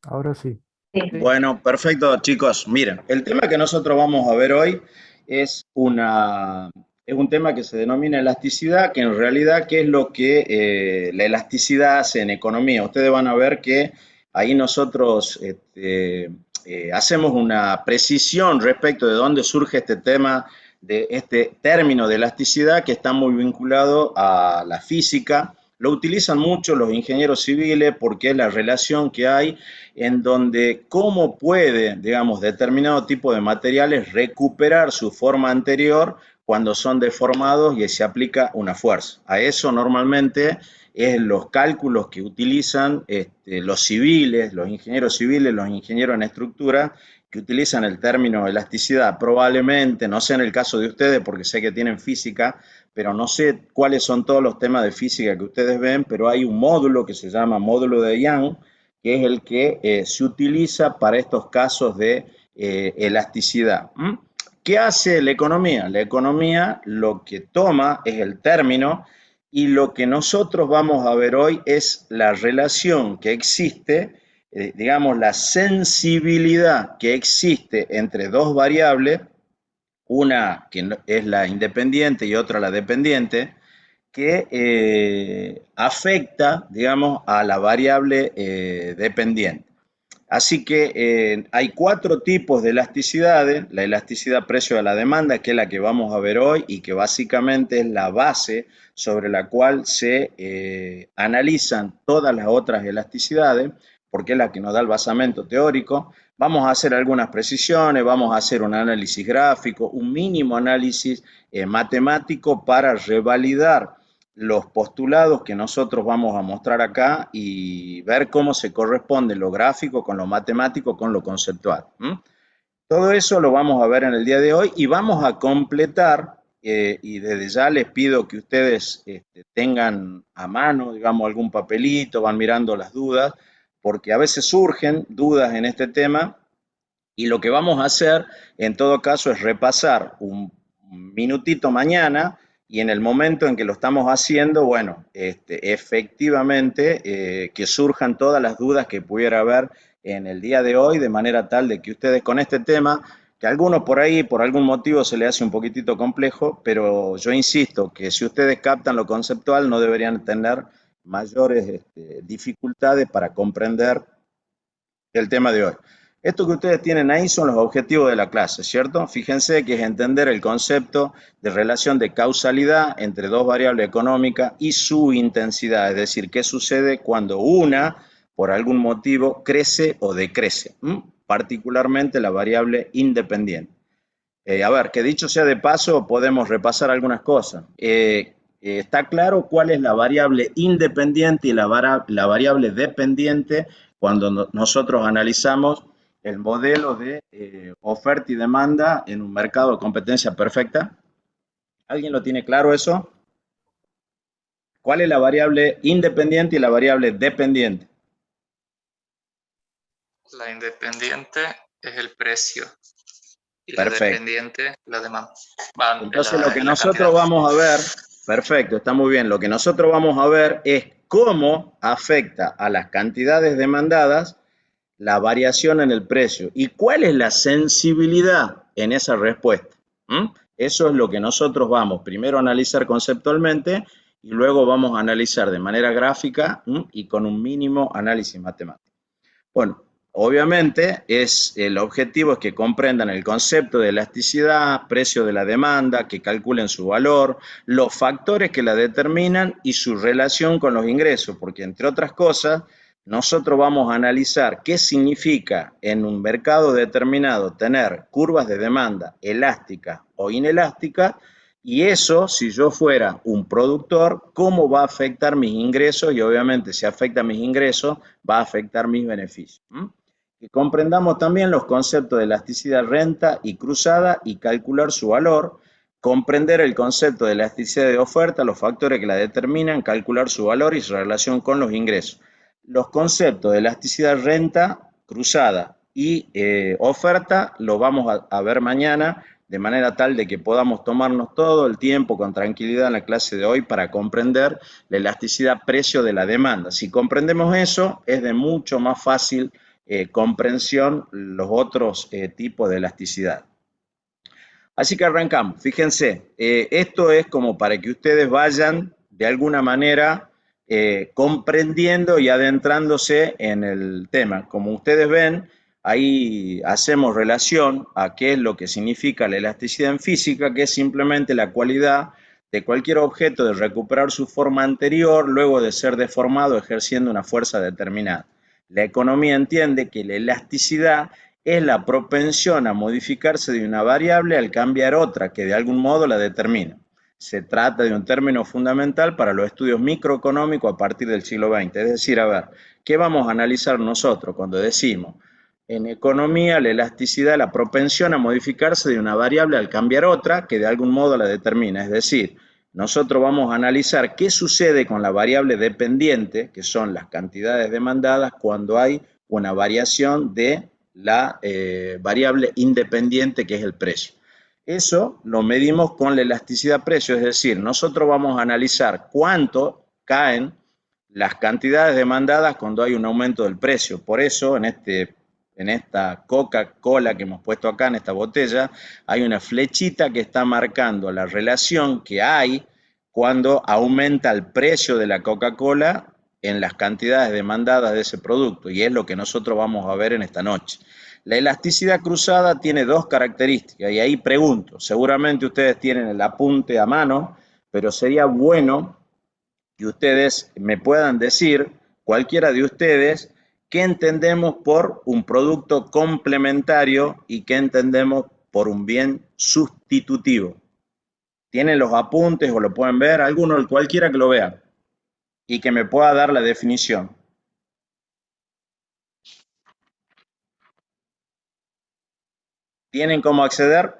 Ahora sí. Sí. Bueno, perfecto, chicos. Miren, el tema que nosotros vamos a ver hoy es es un tema que se denomina elasticidad, que en realidad, ¿qué es lo que la elasticidad hace en economía? Ustedes van a ver que ahí nosotros hacemos una precisión respecto de dónde surge este tema, de este término de elasticidad, que está muy vinculado a la física. Lo utilizan mucho los ingenieros civiles porque es la relación que hay en donde cómo puede, digamos, determinado tipo de materiales recuperar su forma anterior cuando son deformados y se aplica una fuerza. A eso normalmente es los cálculos que utilizan los civiles, los ingenieros en estructura, que utilizan el término elasticidad. Probablemente, no sé en el caso de ustedes, porque sé que tienen física, pero no sé cuáles son todos los temas de física que ustedes ven, pero hay un módulo que se llama módulo de Young, que es el que se utiliza para estos casos de elasticidad. ¿Mm? ¿Qué hace la economía? La economía lo que toma es el término y lo que nosotros vamos a ver hoy es la relación que existe, digamos, la sensibilidad que existe entre dos variables, una que es la independiente y otra la dependiente, que afecta, digamos, a la variable dependiente. Así que hay cuatro tipos de elasticidades. La elasticidad precio a la demanda, que es la que vamos a ver hoy y que básicamente es la base sobre la cual se analizan todas las otras elasticidades, porque es la que nos da el basamento teórico. Vamos a hacer algunas precisiones, vamos a hacer un análisis gráfico, un mínimo análisis matemático para revalidar los postulados que nosotros vamos a mostrar acá y ver cómo se corresponde lo gráfico con lo matemático, con lo conceptual. ¿M? Todo eso lo vamos a ver en el día de hoy y vamos a completar, y desde ya les pido que ustedes tengan a mano, digamos, algún papelito, van mirando las dudas, porque a veces surgen dudas en este tema y lo que vamos a hacer, en todo caso, es repasar un minutito mañana y en el momento en que lo estamos haciendo, bueno, efectivamente, que surjan todas las dudas que pudiera haber en el día de hoy, de manera tal de que ustedes con este tema, que a algunos por ahí, por algún motivo, se le hace un poquitito complejo, pero yo insisto que si ustedes captan lo conceptual, no deberían tener mayores dificultades para comprender el tema de hoy. Esto que ustedes tienen ahí son los objetivos de la clase, ¿cierto? Fíjense que es entender el concepto de relación de causalidad entre dos variables económicas y su intensidad, es decir, qué sucede cuando una, por algún motivo, crece o decrece, particularmente la variable independiente. A ver, que dicho sea de paso, podemos repasar algunas cosas. Está claro cuál es la variable independiente y la variable dependiente cuando nosotros analizamos el modelo de oferta y demanda en un mercado de competencia perfecta. ¿Alguien lo tiene claro eso? ¿Cuál es la variable independiente y la variable dependiente? La independiente es el precio y la Perfecto. dependiente la demanda. Entonces lo que La cantidad. nosotros vamos a ver, perfecto, está muy bien, lo que nosotros vamos a ver es cómo afecta a las cantidades demandadas la variación en el precio y cuál es la sensibilidad en esa respuesta. ¿Mm? Eso es lo que nosotros vamos primero a analizar conceptualmente y luego vamos a analizar de manera gráfica y con un mínimo análisis matemático. Bueno, obviamente el objetivo es que comprendan el concepto de elasticidad, precio de la demanda, que calculen su valor, los factores que la determinan y su relación con los ingresos, porque entre otras cosas, nosotros vamos a analizar qué significa en un mercado determinado tener curvas de demanda elásticas o inelásticas y eso, si yo fuera un productor, ¿cómo va a afectar mis ingresos? Y obviamente, si afecta mis ingresos, va a afectar mis beneficios. Que comprendamos también los conceptos de elasticidad, renta y cruzada y calcular su valor. Comprender el concepto de elasticidad de oferta, los factores que la determinan, calcular su valor y su relación con los ingresos. Los conceptos de elasticidad, renta, cruzada y oferta los vamos a ver mañana de manera tal de que podamos tomarnos todo el tiempo con tranquilidad en la clase de hoy para comprender la elasticidad precio de la demanda. Si comprendemos eso, es de mucho más fácil comprensión los otros tipos de elasticidad. Así que arrancamos. Fíjense, esto es como para que ustedes vayan de alguna manera comprendiendo y adentrándose en el tema. Como ustedes ven, ahí hacemos relación a qué es lo que significa la elasticidad en física, que es simplemente la cualidad de cualquier objeto de recuperar su forma anterior luego de ser deformado ejerciendo una fuerza determinada. La economía entiende que la elasticidad es la propensión a modificarse de una variable al cambiar otra que de algún modo la determina. Se trata de un término fundamental para los estudios microeconómicos a partir del siglo XX. Es decir, a ver, ¿qué vamos a analizar nosotros cuando decimos en economía la elasticidad es la propensión a modificarse de una variable al cambiar otra que de algún modo la determina? Es decir, nosotros vamos a analizar qué sucede con la variable dependiente, que son las cantidades demandadas, cuando hay una variación de la variable independiente que es el precio. Eso lo medimos con la elasticidad precio, es decir, nosotros vamos a analizar cuánto caen las cantidades demandadas cuando hay un aumento del precio. Por eso, en esta Coca-Cola que hemos puesto acá, en esta botella, hay una flechita que está marcando la relación que hay cuando aumenta el precio de la Coca-Cola en las cantidades demandadas de ese producto, y es lo que nosotros vamos a ver en esta noche. La elasticidad cruzada tiene dos características, y ahí pregunto, seguramente ustedes tienen el apunte a mano, pero sería bueno que ustedes me puedan decir, cualquiera de ustedes, qué entendemos por un producto complementario y qué entendemos por un bien sustitutivo. ¿Tienen los apuntes o lo pueden ver? Alguno, cualquiera que lo vea y que me pueda dar la definición. ¿Tienen cómo acceder?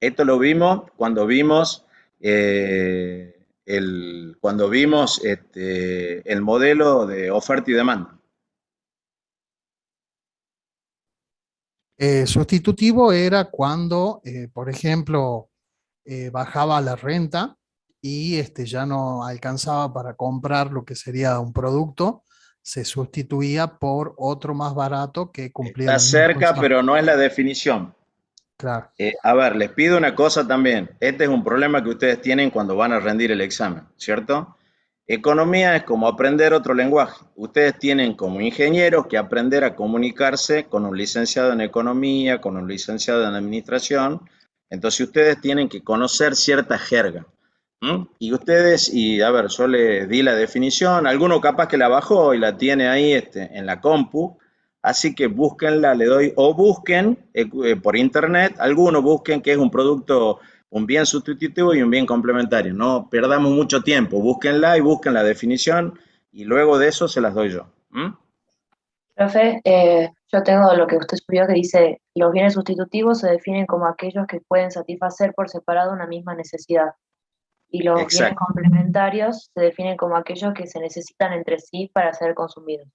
Esto lo vimos cuando vimos el modelo de oferta y demanda. Sustitutivo era cuando, por ejemplo, bajaba la renta y ya no alcanzaba para comprar lo que sería un producto, se sustituía por otro más barato que cumplía Está la misma cerca, función. pero no es la definición. Claro. A ver, les pido una cosa también. Este es un problema que ustedes tienen cuando van a rendir el examen, ¿cierto? Economía es como aprender otro lenguaje. Ustedes tienen como ingenieros que aprender a comunicarse con un licenciado en economía, con un licenciado en administración. Entonces ustedes tienen que conocer cierta jerga. Y ustedes, y a ver, yo les di la definición, alguno capaz que la bajó y la tiene ahí en la compu, así que búsquenla, le doy, o busquen por internet, algunos busquen que es un producto, un bien sustitutivo y un bien complementario. No perdamos mucho tiempo, búsquenla y busquen la definición y luego de eso se las doy yo. Profe, yo tengo lo que usted subió que dice, los bienes sustitutivos se definen como aquellos que pueden satisfacer por separado una misma necesidad, y los bienes Exacto, complementarios se definen como aquellos que se necesitan entre sí para ser consumidos.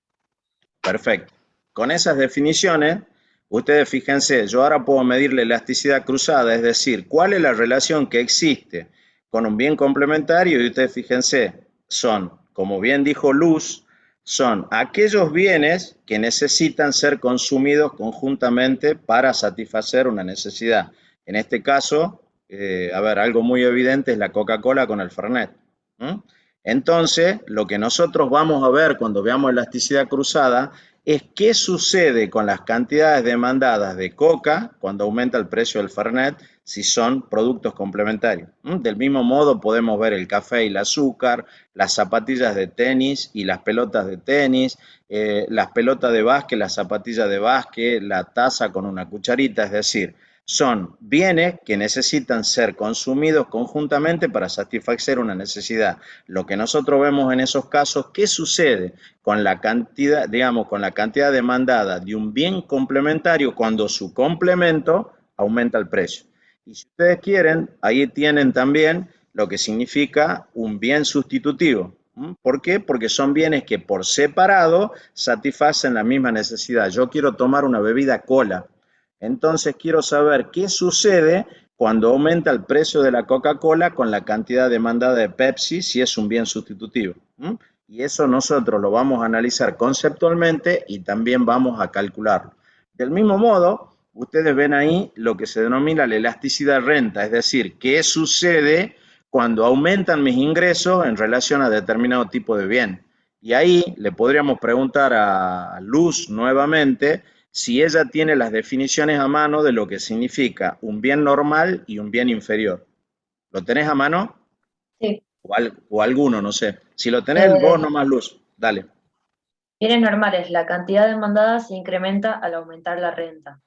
perfecto. Con esas definiciones, ustedes fíjense, yo ahora puedo medir la elasticidad cruzada, es decir, cuál es la relación que existe con un bien complementario, y ustedes fíjense, son, como bien dijo Luz, son aquellos bienes que necesitan ser consumidos conjuntamente para satisfacer una necesidad. En este caso, a ver, algo muy evidente es la Coca-Cola con el Fernet. Entonces, lo que nosotros vamos a ver cuando veamos elasticidad cruzada es qué sucede con las cantidades demandadas de coca cuando aumenta el precio del Fernet si son productos complementarios. Del mismo modo podemos ver el café y el azúcar, las zapatillas de tenis y las pelotas de tenis, las pelotas de básquet, las zapatillas de básquet, la taza con una cucharita, es decir, son bienes que necesitan ser consumidos conjuntamente para satisfacer una necesidad. Lo que nosotros vemos en esos casos, ¿qué sucede con la cantidad, digamos, con la cantidad demandada de un bien complementario cuando su complemento aumenta el precio? Y si ustedes quieren, ahí tienen también lo que significa un bien sustitutivo. ¿Por qué? Porque son bienes que por separado satisfacen la misma necesidad. Yo quiero tomar una bebida cola. Entonces quiero saber qué sucede cuando aumenta el precio de la Coca-Cola con la cantidad demandada de Pepsi si es un bien sustitutivo. Y eso nosotros lo vamos a analizar conceptualmente y también vamos a calcularlo. Del mismo modo, ustedes ven ahí lo que se denomina la elasticidad renta, es decir, qué sucede cuando aumentan mis ingresos en relación a determinado tipo de bien. Y ahí le podríamos preguntar a Luz nuevamente si ella tiene las definiciones a mano de lo que significa un bien normal y un bien inferior. ¿Lo tenés a mano? Sí. O alguno, no sé. Si lo tenés, vos Eh, nomás, Luz. Dale. Bienes normales, la cantidad demandada se incrementa al aumentar la renta.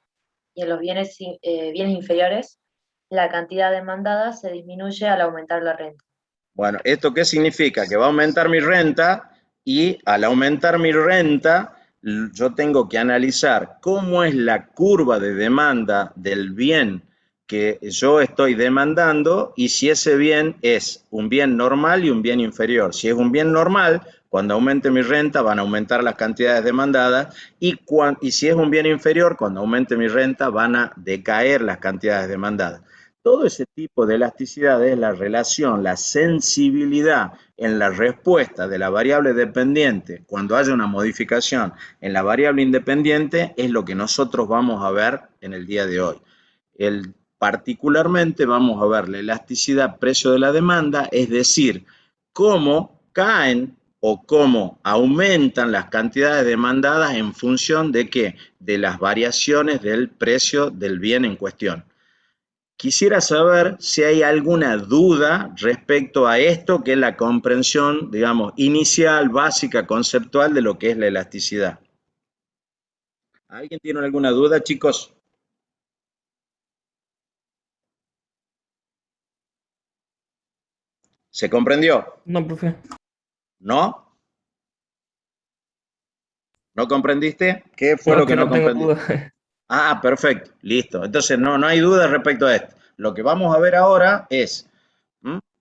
Y en los bienes inferiores, la cantidad demandada se disminuye al aumentar la renta. Bueno, ¿esto qué significa? Que va a aumentar mi renta y al aumentar mi renta, yo tengo que analizar cómo es la curva de demanda del bien que yo estoy demandando y si ese bien es un bien normal y un bien inferior. Si es un bien normal, cuando aumente mi renta van a aumentar las cantidades demandadas y si es un bien inferior, cuando aumente mi renta van a decaer las cantidades demandadas. Todo ese tipo de elasticidad es la relación, la sensibilidad en la respuesta de la variable dependiente cuando haya una modificación en la variable independiente es lo que nosotros vamos a ver en el día de hoy. Particularmente vamos a ver la elasticidad precio de la demanda, es decir, cómo caen o cómo aumentan las cantidades demandadas en función de qué, de las variaciones del precio del bien en cuestión. Quisiera saber si hay alguna duda respecto a esto, que es la comprensión, digamos, inicial, básica, conceptual de lo que es la elasticidad. ¿Alguien tiene alguna duda, chicos? ¿Se comprendió? No, profe. ¿No? ¿No comprendiste? ¿Qué fue No, es lo que que no no tengo comprendiste? duda. Ah, perfecto, listo. Entonces no hay duda respecto a esto. Lo que vamos a ver ahora es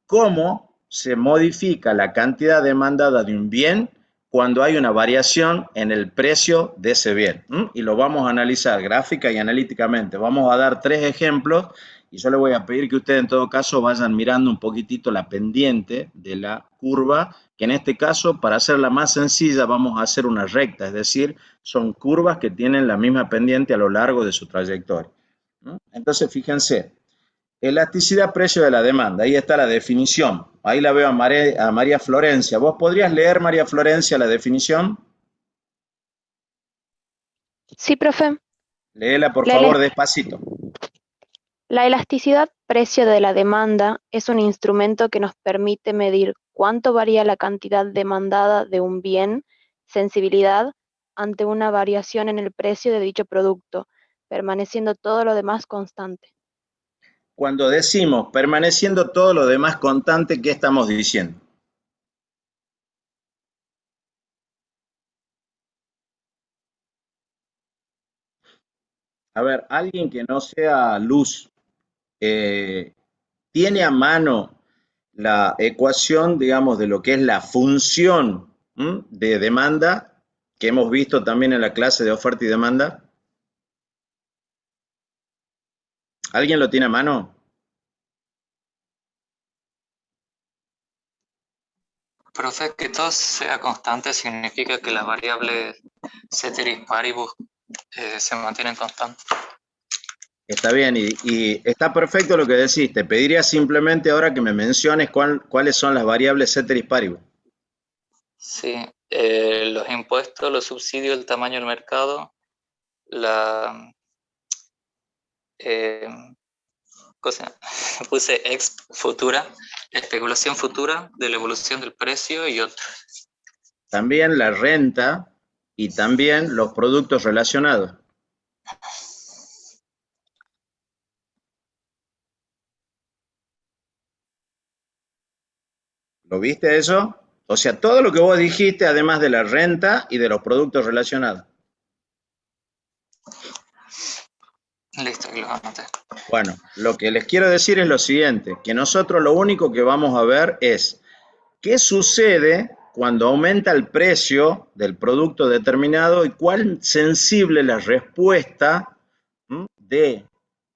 cómo se modifica la cantidad demandada de un bien cuando hay una variación en el precio de ese bien. Y lo vamos a analizar gráfica y analíticamente. Vamos a dar 3 ejemplos y yo le voy a pedir que ustedes en todo caso vayan mirando un poquitito la pendiente de la curva, que en este caso, para hacerla más sencilla, vamos a hacer una recta, es decir, son curvas que tienen la misma pendiente a lo largo de su trayectoria. Entonces, fíjense, elasticidad precio de la demanda, ahí está la definición. Ahí la veo a María Florencia. ¿Vos podrías leer, María Florencia, la definición? Sí, profe. Léela, por La, favor, elas- despacito. la elasticidad precio de la demanda es un instrumento que nos permite medir cuánto varía la cantidad demandada de un bien, sensibilidad, ante una variación en el precio de dicho producto, permaneciendo todo lo demás constante. Cuando decimos permaneciendo todo lo demás constante, ¿qué estamos diciendo? A ver, alguien que no sea Luz, ¿tiene a mano la ecuación, digamos, de lo que es la función de demanda que hemos visto también en la clase de oferta y demanda? ¿Alguien lo tiene a mano? Profe, que todo sea constante significa que las variables ceteris paribus se mantienen constantes. Está bien, y está perfecto lo que decís. Te pediría simplemente ahora que me menciones cuáles son las variables ceteris paribus. Sí, los impuestos, los subsidios, el tamaño del mercado, la cosa, puse ex futura, especulación futura de la evolución del precio y otros. También la renta y también los productos relacionados. ¿Lo viste eso? O sea, todo lo que vos dijiste, además de la renta y de los productos relacionados. Listo, aquí los anoté. Bueno, lo que les quiero decir es lo siguiente, que nosotros lo único que vamos a ver es qué sucede cuando aumenta el precio del producto determinado y cuán sensible la respuesta de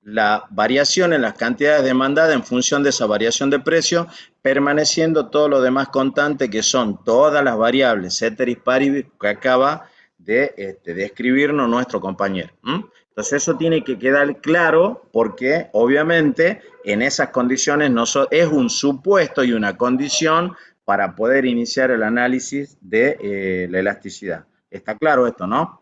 la variación en las cantidades demandadas en función de esa variación de precio, permaneciendo todo lo demás constante, que son todas las variables ceteris paribus que acaba de describirnos nuestro compañero. Entonces eso tiene que quedar claro, porque obviamente en esas condiciones es un supuesto y una condición para poder iniciar el análisis de la elasticidad. ¿Está claro esto, no?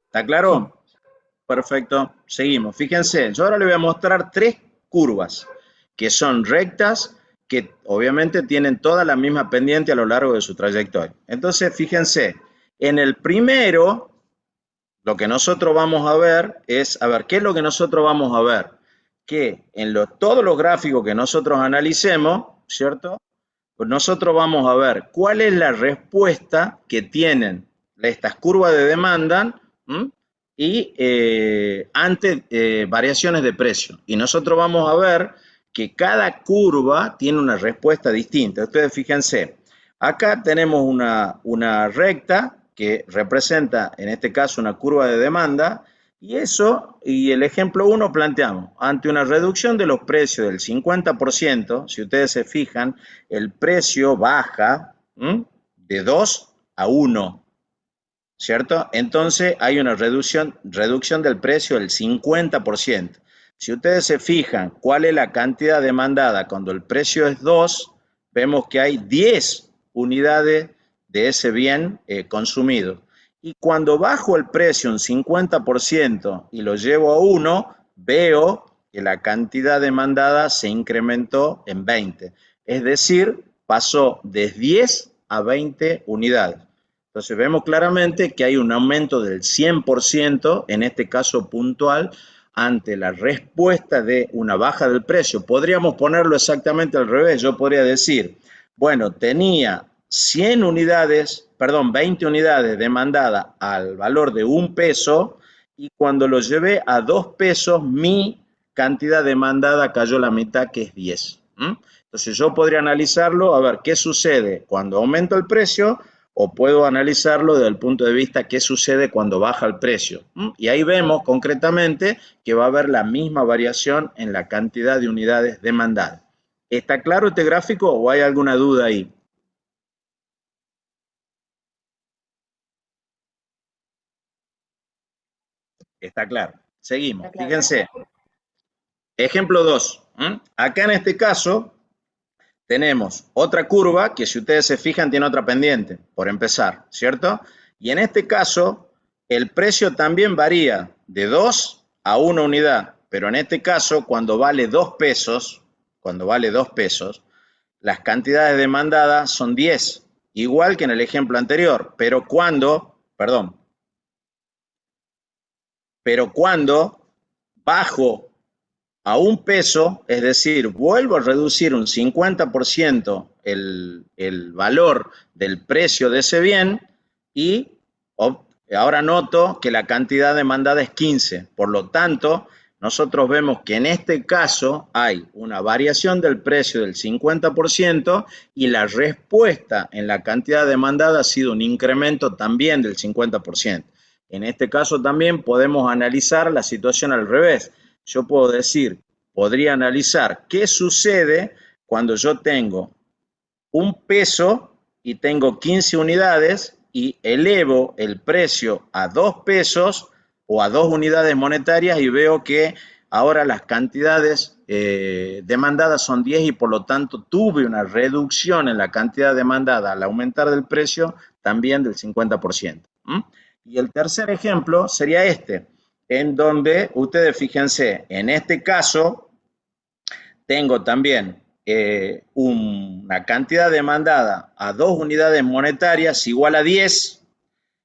¿Está claro? Sí. Perfecto, seguimos. Fíjense, yo ahora les voy a mostrar 3 curvas que son rectas, que obviamente tienen toda la misma pendiente a lo largo de su trayectoria. Entonces, fíjense, en el primero, lo que nosotros vamos a ver es, ¿qué es lo que nosotros vamos a ver? Que en todos los gráficos que nosotros analicemos, ¿cierto? Pues nosotros vamos a ver cuál es la respuesta que tienen estas curvas de demanda y ante variaciones de precio. Y nosotros vamos a ver que cada curva tiene una respuesta distinta. Ustedes fíjense, acá tenemos una recta que representa, en este caso, una curva de demanda, y el ejemplo 1 planteamos, ante una reducción de los precios del 50%, si ustedes se fijan, el precio baja de 2 a 1, ¿cierto? Entonces hay una reducción del precio del 50%. Si ustedes se fijan cuál es la cantidad demandada cuando el precio es 2, vemos que hay 10 unidades de ese bien consumido. Y cuando bajo el precio un 50% y lo llevo a 1, veo que la cantidad demandada se incrementó en 20. Es decir, pasó de 10 a 20 unidades. Entonces vemos claramente que hay un aumento del 100%, en este caso puntual, ante la respuesta de una baja del precio. Podríamos ponerlo exactamente al revés. Yo podría decir, bueno, tenía 20 unidades demandadas al valor de 1 peso, y cuando lo llevé a 2 pesos, mi cantidad demandada cayó la mitad, que es 10. Entonces yo podría analizarlo, a ver qué sucede cuando aumenta el precio, o puedo analizarlo desde el punto de vista qué sucede cuando baja el precio. Y ahí vemos concretamente que va a haber la misma variación en la cantidad de unidades demandadas. ¿Está claro este gráfico o hay alguna duda ahí? Está claro. Seguimos. Está claro. Fíjense. Ejemplo 2. Acá en este caso tenemos otra curva que, si ustedes se fijan, tiene otra pendiente, por empezar, ¿cierto? Y en este caso, el precio también varía de 2 a 1 unidad, pero en este caso, cuando vale 2 pesos, las cantidades demandadas son 10, igual que en el ejemplo anterior, pero cuando bajo a 1 peso, es decir, vuelvo a reducir un 50% el valor del precio de ese bien, y ahora noto que la cantidad demandada es 15. Por lo tanto, nosotros vemos que en este caso hay una variación del precio del 50%, y la respuesta en la cantidad demandada ha sido un incremento también del 50%. En este caso también podemos analizar la situación al revés. Yo podría analizar qué sucede cuando yo tengo 1 peso y tengo 15 unidades y elevo el precio a 2 pesos o a 2 unidades monetarias, y veo que ahora las cantidades demandadas son 10, y por lo tanto tuve una reducción en la cantidad demandada al aumentar del precio también del 50%. Y el tercer ejemplo sería en donde ustedes fíjense, en este caso tengo también una cantidad demandada a 2 unidades monetarias igual a 10,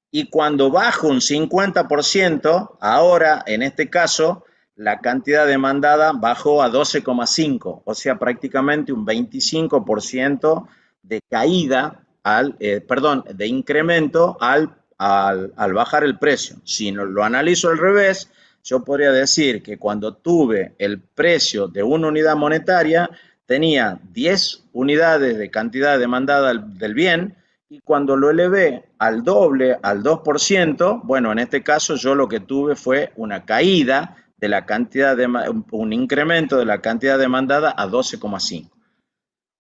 y cuando bajo un 50%, ahora en este caso la cantidad demandada bajó a 12,5, o sea, prácticamente un 25% de caída, de incremento al bajar el precio. Si lo analizo al revés, yo podría decir que cuando tuve el precio de 1 unidad monetaria, tenía 10 unidades de cantidad demandada del bien, y cuando lo elevé al doble, al 2%, bueno, en este caso yo lo que tuve fue una caída de la cantidad, un incremento de la cantidad demandada a 12,5.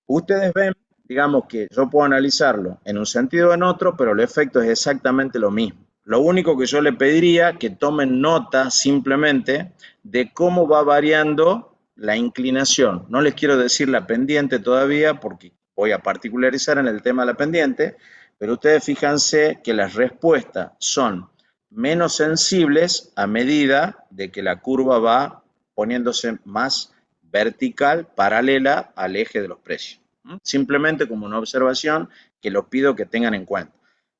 Ustedes ven, digamos que yo puedo analizarlo en un sentido o en otro, pero el efecto es exactamente lo mismo. Lo único que yo le pediría que tomen nota simplemente de cómo va variando la inclinación. No les quiero decir la pendiente todavía porque voy a particularizar en el tema de la pendiente, pero ustedes fíjense que las respuestas son menos sensibles a medida de que la curva va poniéndose más vertical, paralela al eje de los precios. Simplemente como una observación que los pido que tengan en cuenta.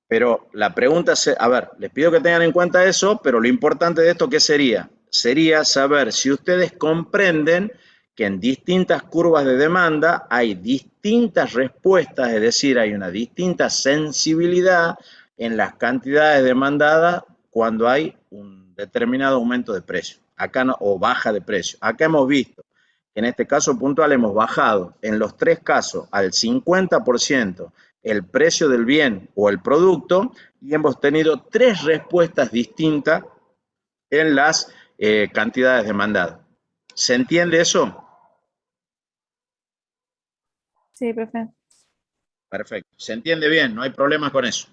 Pero la pregunta es, a ver, les pido que tengan en cuenta eso, pero lo importante de esto, ¿qué sería? Sería saber si ustedes comprenden que en distintas curvas de demanda hay distintas respuestas, es decir, hay una distinta sensibilidad en las cantidades demandadas cuando hay un determinado aumento de precio, acá no, o baja de precio. Acá hemos visto que en este caso puntual hemos bajado en los tres casos al 50% el precio del bien o el producto y hemos tenido tres respuestas distintas en las cantidades demandadas. ¿Se entiende eso? Sí, profe. Perfecto. ¿Se entiende bien? No hay problemas con eso.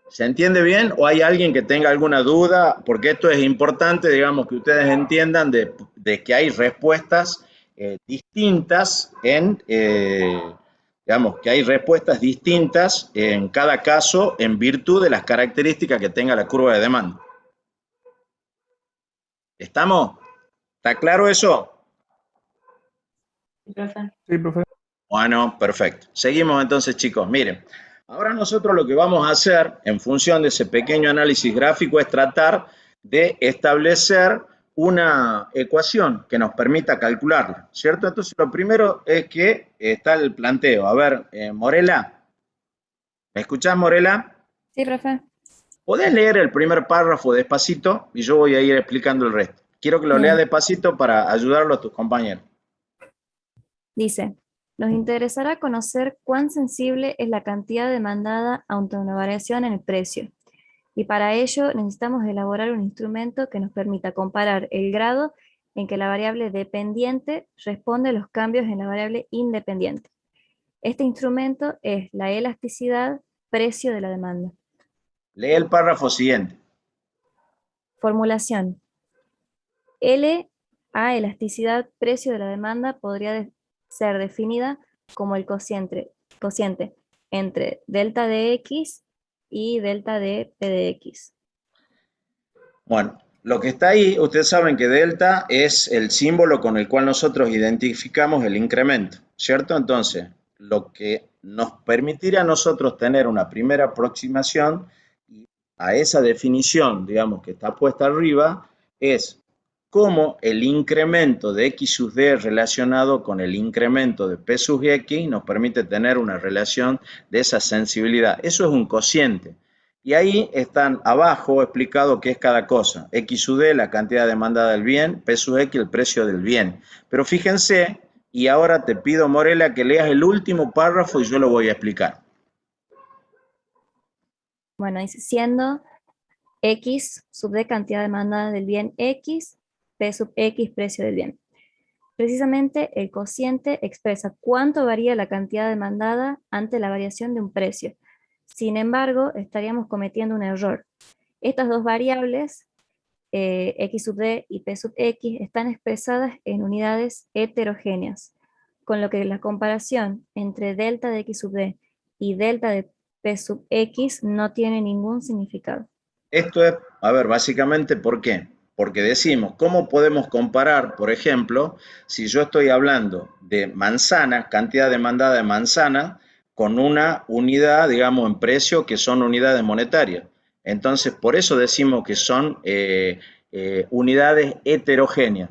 ¿Se entiende bien o hay alguien que tenga alguna duda? Porque esto es importante, digamos, que ustedes entiendan de que hay respuestas distintas digamos, que hay respuestas distintas en cada caso en virtud de las características que tenga la curva de demanda. ¿Estamos? ¿Está claro eso? Sí, profe. Sí, profe. Bueno, perfecto. Seguimos entonces, chicos. Miren, ahora nosotros lo que vamos a hacer en función de ese pequeño análisis gráfico es tratar de establecer una ecuación que nos permita calcularla, ¿cierto? Entonces, lo primero es que está el planteo. A ver, Morela, ¿me escuchás, Morela? Sí, profe. ¿Podés leer el primer párrafo despacito? Y yo voy a ir explicando el resto. Quiero que lo leas despacito para ayudarlo a tus compañeros. Dice, nos interesará conocer cuán sensible es la cantidad demandada ante una variación en el precio. Y para ello necesitamos elaborar un instrumento que nos permita comparar el grado en que la variable dependiente responde a los cambios en la variable independiente. Este instrumento es la elasticidad precio de la demanda. Lee el párrafo siguiente. Formulación. L a elasticidad precio de la demanda podría ser definida como el cociente entre delta de X y delta de P de X. Bueno, lo que está ahí, ustedes saben que delta es el símbolo con el cual nosotros identificamos el incremento, ¿cierto? Entonces, lo que nos permitirá a nosotros tener una primera aproximación a esa definición, digamos, que está puesta arriba, es cómo el incremento de X sub D relacionado con el incremento de P sub X nos permite tener una relación de esa sensibilidad. Eso es un cociente. Y ahí están abajo explicado qué es cada cosa. X sub D, la cantidad demandada del bien, P sub X, el precio del bien. Pero fíjense, y ahora te pido, Morela, que leas el último párrafo y yo lo voy a explicar. Bueno, dice, siendo X sub D cantidad demandada del bien X, P sub X precio del bien. Precisamente el cociente expresa cuánto varía la cantidad demandada ante la variación de un precio. Sin embargo, estaríamos cometiendo un error. Estas dos variables, X sub D y P sub X, están expresadas en unidades heterogéneas, con lo que la comparación entre delta de X sub D y delta de P sub X no tiene ningún significado. Esto es, a ver, básicamente, ¿por qué? Porque decimos, ¿cómo podemos comparar, por ejemplo, si yo estoy hablando de manzana, cantidad demandada de manzana, con una unidad, digamos, en precio que son unidades monetarias? Entonces, por eso decimos que son unidades heterogéneas,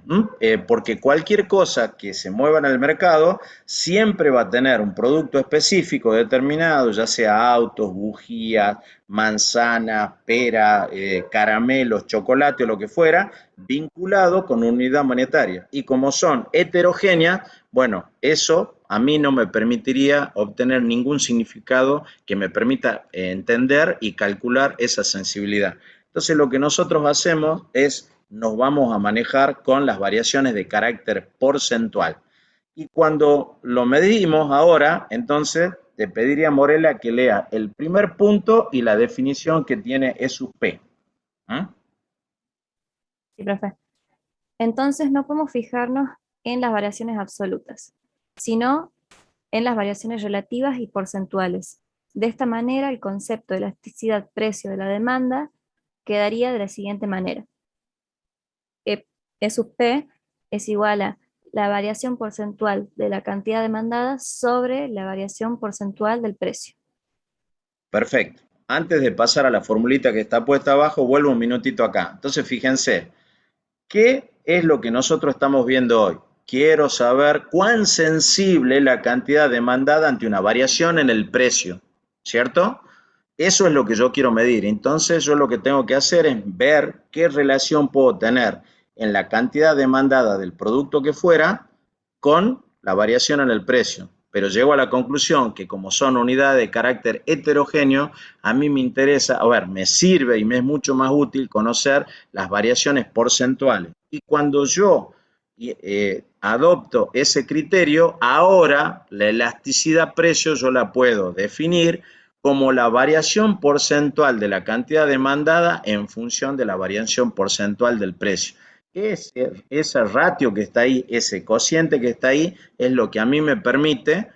porque cualquier cosa que se mueva en el mercado siempre va a tener un producto específico determinado, ya sea autos, bujías, manzana, pera, caramelos, chocolate o lo que fuera, vinculado con una unidad monetaria. Y como son heterogéneas, bueno, eso a mí no me permitiría obtener ningún significado que me permita entender y calcular esa sensibilidad. Entonces lo que nosotros hacemos es, nos vamos a manejar con las variaciones de carácter porcentual. Y cuando lo medimos ahora, entonces te pediría, Morela, que lea el primer punto y la definición que tiene E sub P. Sí, profe. Entonces no podemos fijarnos en las variaciones absolutas, sino en las variaciones relativas y porcentuales. De esta manera, el concepto de elasticidad precio de la demanda quedaría de la siguiente manera. E sub P es igual a la variación porcentual de la cantidad demandada sobre la variación porcentual del precio. Perfecto. Antes de pasar a la formulita que está puesta abajo, vuelvo un minutito acá. Entonces, fíjense, ¿qué es lo que nosotros estamos viendo hoy? Quiero saber cuán sensible es la cantidad demandada ante una variación en el precio, ¿cierto? Eso es lo que yo quiero medir. Entonces, yo lo que tengo que hacer es ver qué relación puedo tener en la cantidad demandada del producto que fuera con la variación en el precio. Pero llego a la conclusión que como son unidades de carácter heterogéneo, a mí me interesa, me sirve y me es mucho más útil conocer las variaciones porcentuales. Y cuando yo adopto ese criterio, ahora la elasticidad precio yo la puedo definir como la variación porcentual de la cantidad demandada en función de la variación porcentual del precio. Ese ratio que está ahí, ese cociente que está ahí, es lo que a mí me permite,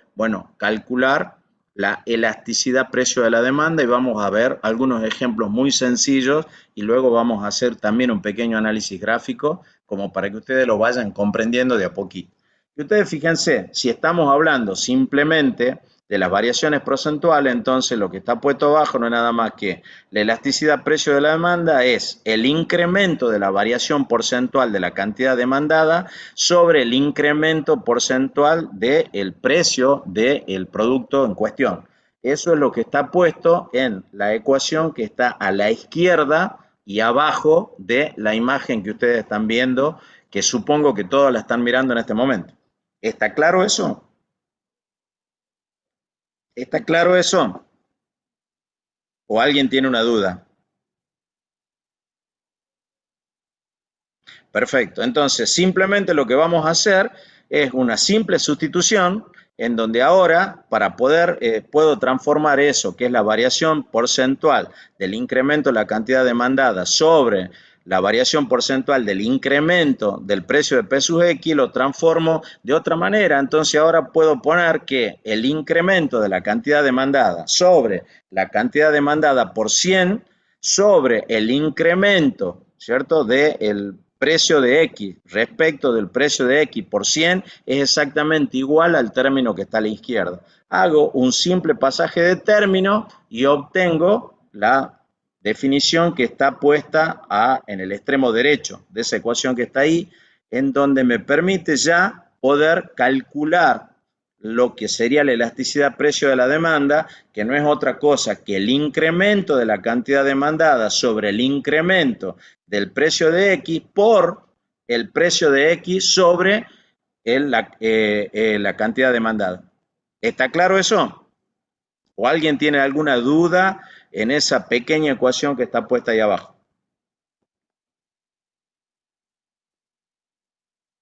calcular la elasticidad precio de la demanda, y vamos a ver algunos ejemplos muy sencillos y luego vamos a hacer también un pequeño análisis gráfico como para que ustedes lo vayan comprendiendo de a poquito. Y ustedes fíjense, si estamos hablando simplemente de las variaciones porcentuales, entonces lo que está puesto abajo no es nada más que la elasticidad precio de la demanda, es el incremento de la variación porcentual de la cantidad demandada sobre el incremento porcentual del precio del producto en cuestión. Eso es lo que está puesto en la ecuación que está a la izquierda y abajo de la imagen que ustedes están viendo, que supongo que todos la están mirando en este momento. ¿Está claro eso? ¿Está claro eso? ¿O alguien tiene una duda? Perfecto. Entonces, simplemente lo que vamos a hacer es una simple sustitución en donde ahora, para puedo transformar eso, que es la variación porcentual del incremento de la cantidad demandada sobre la variación porcentual del incremento del precio de P sub X, lo transformo de otra manera. Entonces ahora puedo poner que el incremento de la cantidad demandada sobre la cantidad demandada por 100 sobre el incremento, ¿cierto?, del precio de X respecto del precio de X por 100 es exactamente igual al término que está a la izquierda. Hago un simple pasaje de término y obtengo la definición que está puesta en el extremo derecho de esa ecuación que está ahí, en donde me permite ya poder calcular lo que sería la elasticidad precio de la demanda, que no es otra cosa que el incremento de la cantidad demandada sobre el incremento del precio de X por el precio de X sobre la cantidad demandada. ¿Está claro eso? ¿O alguien tiene alguna duda en esa pequeña ecuación que está puesta ahí abajo?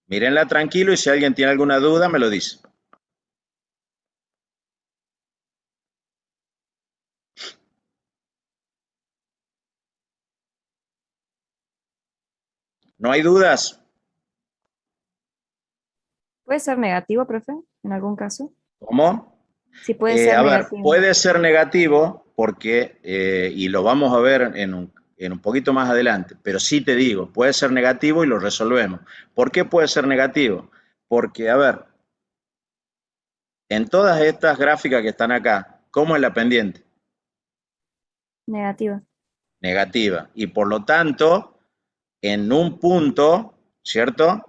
Mírenla tranquilo y si alguien tiene alguna duda me lo dice. ¿No hay dudas? ¿Puede ser negativo, profe, en algún caso? ¿Cómo? Sí, puede ser negativo. Puede ser negativo porque, y lo vamos a ver en un poquito más adelante, pero sí te digo, puede ser negativo y lo resolvemos. ¿Por qué puede ser negativo? Porque, en todas estas gráficas que están acá, ¿cómo es la pendiente? Negativa. Negativa. Y por lo tanto, en un punto, ¿cierto?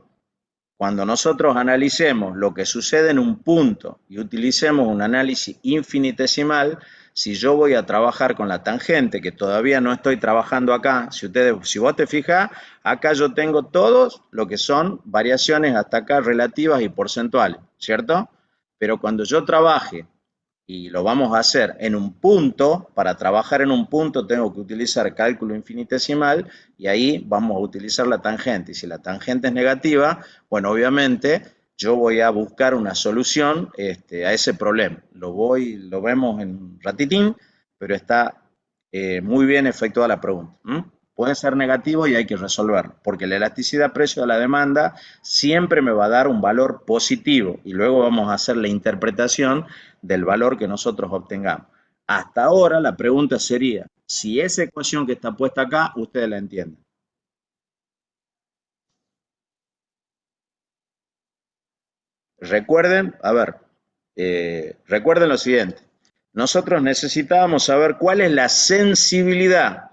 Cuando nosotros analicemos lo que sucede en un punto y utilicemos un análisis infinitesimal, si yo voy a trabajar con la tangente, que todavía no estoy trabajando acá, si vos te fijas, acá yo tengo todos lo que son variaciones hasta acá relativas y porcentuales, ¿cierto? Pero cuando yo trabaje, y lo vamos a hacer en un punto, para trabajar en un punto tengo que utilizar cálculo infinitesimal y ahí vamos a utilizar la tangente. Y si la tangente es negativa, bueno, obviamente yo voy a buscar una solución a ese problema. Lo vemos en un ratitín, pero está muy bien efectuada la pregunta. Puede ser negativo y hay que resolverlo, porque la elasticidad precio de la demanda siempre me va a dar un valor positivo y luego vamos a hacer la interpretación del valor que nosotros obtengamos. Hasta ahora la pregunta sería, si esa ecuación que está puesta acá, ustedes la entienden. Recuerden, a ver, recuerden lo siguiente. Nosotros necesitábamos saber cuál es la sensibilidad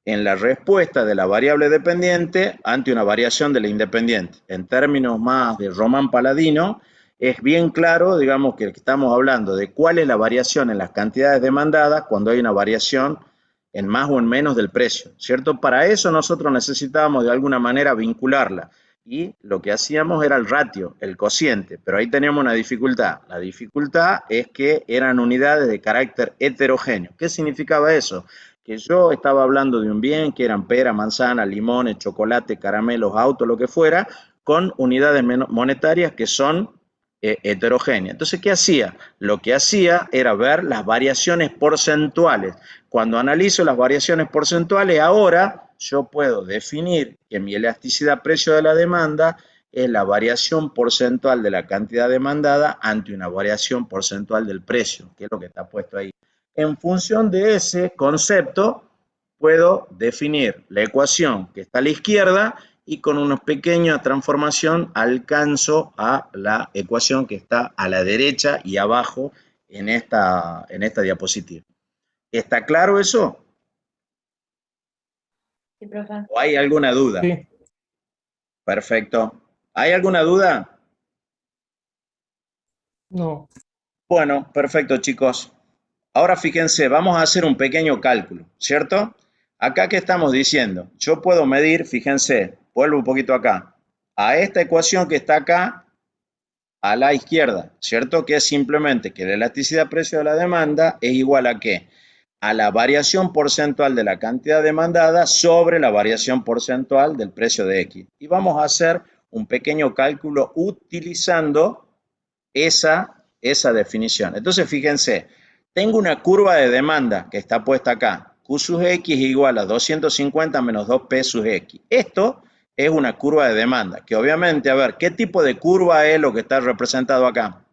en la respuesta de la variable dependiente ante una variación de la independiente. En términos más de Román Paladino, es bien claro, digamos, que estamos hablando de cuál es la variación en las cantidades demandadas cuando hay una variación en más o en menos del precio, ¿cierto? Para eso nosotros necesitábamos de alguna manera vincularla y lo que hacíamos era el ratio, el cociente, pero ahí teníamos una dificultad. La dificultad es que eran unidades de carácter heterogéneo. ¿Qué significaba eso? Que yo estaba hablando de un bien que eran pera, manzana, limones, chocolate, caramelos, auto, lo que fuera, con unidades monetarias que son heterogéneas. Entonces, ¿qué hacía? Lo que hacía era ver las variaciones porcentuales. Cuando analizo las variaciones porcentuales, ahora yo puedo definir que mi elasticidad precio de la demanda es la variación porcentual de la cantidad demandada ante una variación porcentual del precio, que es lo que está puesto ahí. En función de ese concepto, puedo definir la ecuación que está a la izquierda y con una pequeña transformación alcanzo a la ecuación que está a la derecha y abajo en esta diapositiva. ¿Está claro eso? Sí, profe. ¿O hay alguna duda? Sí. Perfecto. ¿Hay alguna duda? No. Bueno, perfecto, chicos. Ahora fíjense, vamos a hacer un pequeño cálculo, ¿cierto? Acá, ¿qué estamos diciendo? Yo puedo medir, fíjense, vuelvo un poquito acá, a esta ecuación que está acá, a la izquierda, ¿cierto? Que es simplemente que la elasticidad precio de la demanda es igual a ¿qué? A la variación porcentual de la cantidad demandada sobre la variación porcentual del precio de X. Y vamos a hacer un pequeño cálculo utilizando esa definición. Entonces, fíjense, tengo una curva de demanda que está puesta acá. Q sub X es igual a 250 menos 2P sub X. Esto es una curva de demanda, que obviamente, a ver, ¿qué tipo de curva es lo que está representado acá?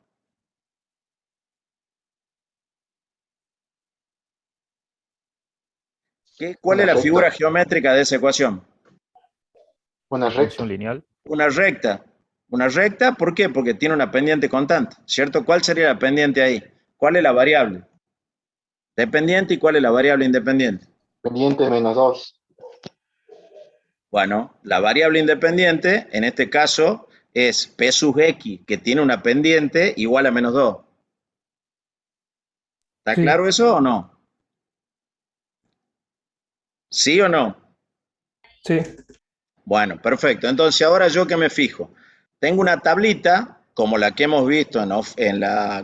¿Cuál es la figura geométrica de esa ecuación? Una recta. Función lineal. Una recta. Una recta, ¿por qué? Porque tiene una pendiente constante, ¿cierto? ¿Cuál sería la pendiente ahí? ¿Cuál es la variable dependiente y cuál es la variable independiente? Pendiente menos 2. Bueno, la variable independiente, en este caso, es P sub X, que tiene una pendiente igual a menos 2. ¿Está claro eso o no? ¿Sí o no? Sí. Bueno, perfecto. Entonces, ahora yo que me fijo, tengo una tablita, como la que hemos visto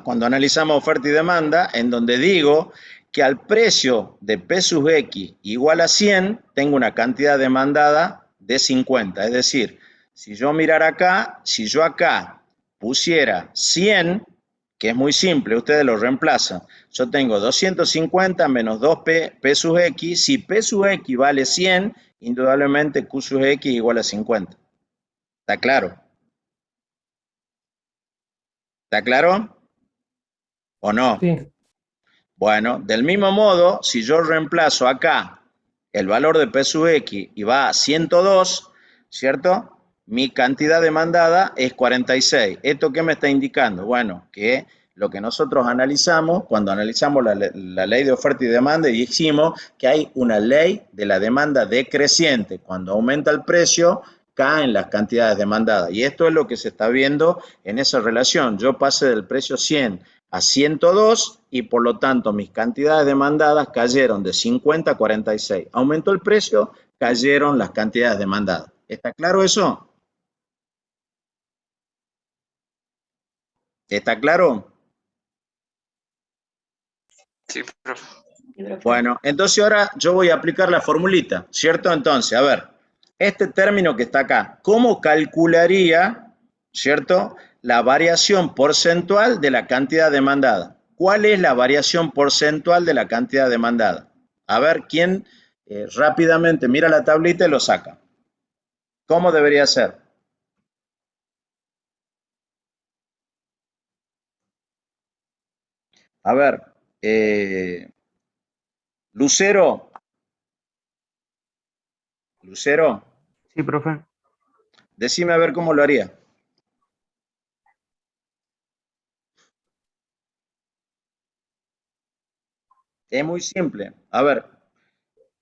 cuando analizamos oferta y demanda, en donde digo que al precio de P sub X igual a 100, tengo una cantidad demandada de 50. Es decir, si yo mirara acá, si yo acá pusiera 100, que es muy simple, ustedes lo reemplazan. Yo tengo 250 menos 2P, P sub X. Si P sub X vale 100, indudablemente Q sub X igual a 50. ¿Está claro? ¿Está claro? ¿O no? Sí. Bueno, del mismo modo, si yo reemplazo acá el valor de P sub X y va a 102, ¿cierto? Mi cantidad demandada es 46. ¿Esto qué me está indicando? Bueno, que lo que nosotros analizamos cuando analizamos la ley de oferta y demanda, y dijimos que hay una ley de la demanda decreciente. Cuando aumenta el precio, caen las cantidades demandadas. Y esto es lo que se está viendo en esa relación. Yo pasé del precio 100 a 102 y por lo tanto mis cantidades demandadas cayeron de 50 a 46. Aumentó el precio, cayeron las cantidades demandadas. ¿Está claro eso? ¿Está claro? Sí, profe. Sí, profe. Bueno, entonces ahora yo voy a aplicar la formulita, ¿cierto? Entonces, a ver, este término que está acá, ¿cómo calcularía, ¿cierto?, la variación porcentual de la cantidad demandada? ¿Cuál es la variación porcentual de la cantidad demandada? A ver, ¿quién rápidamente mira la tablita y lo saca? ¿Cómo debería ser? A ver, Lucero, Sí, profe. decime a ver cómo lo haría. Es muy simple. A ver,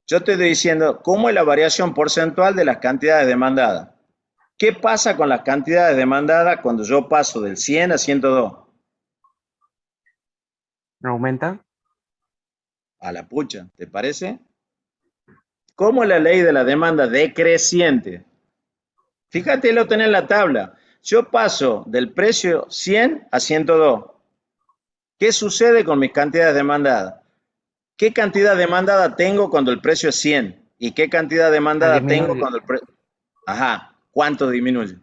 yo te estoy diciendo cómo es la variación porcentual de las cantidades demandadas. ¿Qué pasa con las cantidades demandadas cuando yo paso del 100 a 102? ¿No aumenta? A la pucha, ¿te parece? ¿Cómo es la ley de la demanda decreciente? Fíjate, lo tenés en la tabla. Yo paso del precio 100 a 102. ¿Qué sucede con mis cantidades demandadas? ¿Qué cantidad demandada tengo cuando el precio es 100? ¿Y qué cantidad demandada tengo Disminuye. cuando el precio... Ajá, ¿cuánto disminuye?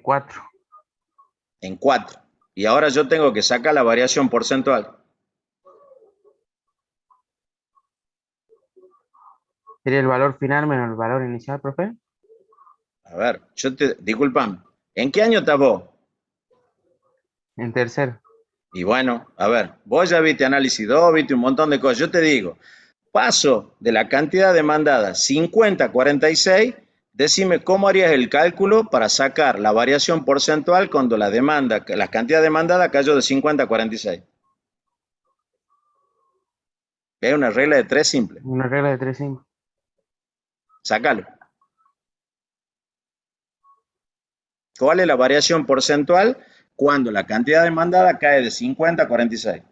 4. En 4. Y ahora yo tengo que sacar la variación porcentual. ¿Sería el valor final menos el valor inicial, profe? A ver, disculpame, ¿en qué año estás vos? En tercero. Y bueno, a ver, vos ya viste análisis 2, viste un montón de cosas. Yo te digo, paso de la cantidad demandada 50 a 46, decime cómo harías el cálculo para sacar la variación porcentual cuando la cantidad demandada cayó de 50 a 46. Es una regla de 3 simple. Una regla de 3 simple. Sácalo. ¿Cuál es la variación porcentual cuando la cantidad demandada cae de 50 a 46?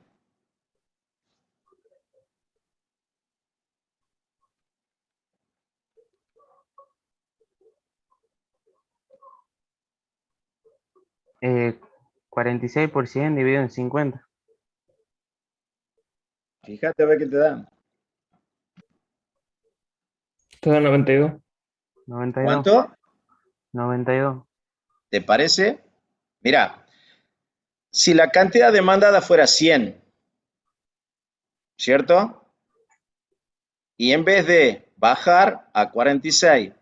Eh, 46% dividido en 50. Fíjate a ver qué te da. Te da 92. 92. ¿Cuánto? 92. ¿Te parece? Mira, si la cantidad demandada fuera 100, ¿cierto? Y en vez de bajar a 46,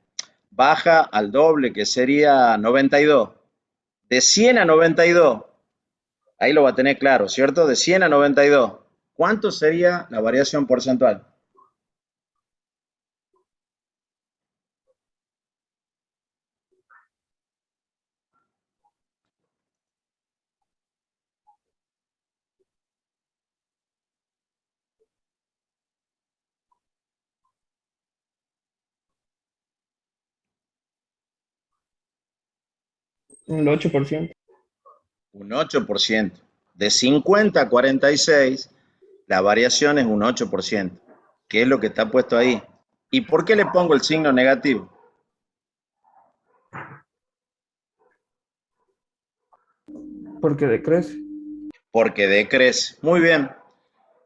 baja al doble, que sería 92. De 100 a 92, ahí lo va a tener claro, ¿cierto? De 100 a 92, ¿cuánto sería la variación porcentual? Un 8%. Un 8%. De 50 a 46, la variación es un 8%, que es lo que está puesto ahí. ¿Y por qué le pongo el signo negativo? Porque decrece. Porque decrece. Muy bien.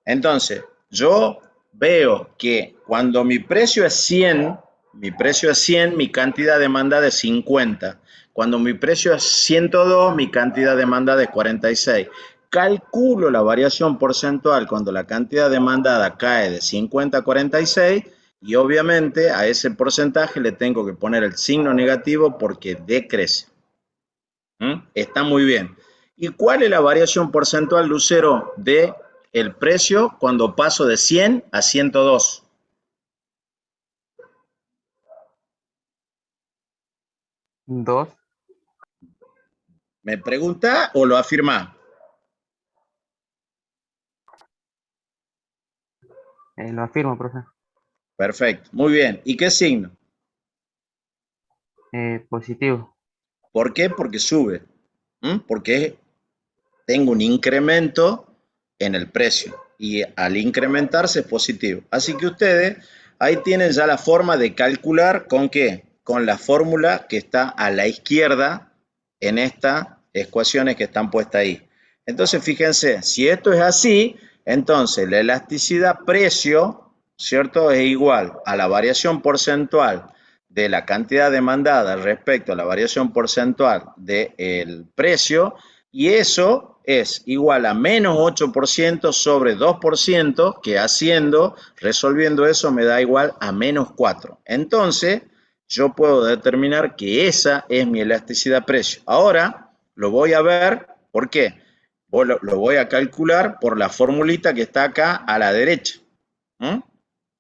Entonces, yo veo que cuando mi precio es 100, mi cantidad demandada es 50. Cuando mi precio es 102, mi cantidad demandada es 46. Calculo la variación porcentual cuando la cantidad demandada cae de 50 a 46 y obviamente a ese porcentaje le tengo que poner el signo negativo porque decrece. Está muy bien. ¿Y cuál es la variación porcentual, Lucero, de el precio cuando paso de 100 a 102? 2. ¿Me pregunta o lo afirma? Lo afirmo, profe. Perfecto, muy bien. ¿Y qué signo? Positivo. ¿Por qué? Porque sube. Porque tengo un incremento en el precio y al incrementarse es positivo. Así que ustedes ahí tienen ya la forma de calcular ¿con qué? Con la fórmula que está a la izquierda en estas ecuaciones que están puestas ahí. Entonces, fíjense, si esto es así, entonces la elasticidad precio, ¿cierto? Es igual a la variación porcentual de la cantidad demandada respecto a la variación porcentual del precio, y eso es igual a menos 8% sobre 2%, que resolviendo eso me da igual a menos 4. Entonces, yo puedo determinar que esa es mi elasticidad precio. Ahora, lo voy a ver, ¿por qué? Lo voy a calcular por la formulita que está acá a la derecha.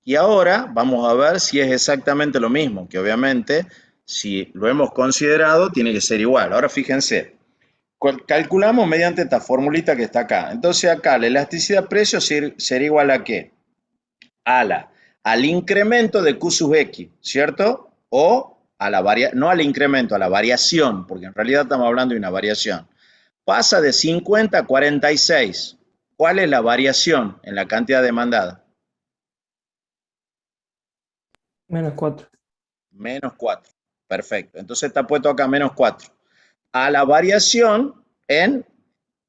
Y ahora vamos a ver si es exactamente lo mismo, que obviamente, si lo hemos considerado, tiene que ser igual. Ahora fíjense. Calculamos mediante esta formulita que está acá. Entonces acá la elasticidad precio sería igual a ¿qué? Al incremento de Q sub X, ¿cierto? O a la no al incremento, a la variación, porque en realidad estamos hablando de una variación. Pasa de 50 a 46. ¿Cuál es la variación en la cantidad demandada? Menos 4. Menos 4. Perfecto. Entonces está puesto acá menos 4. A la variación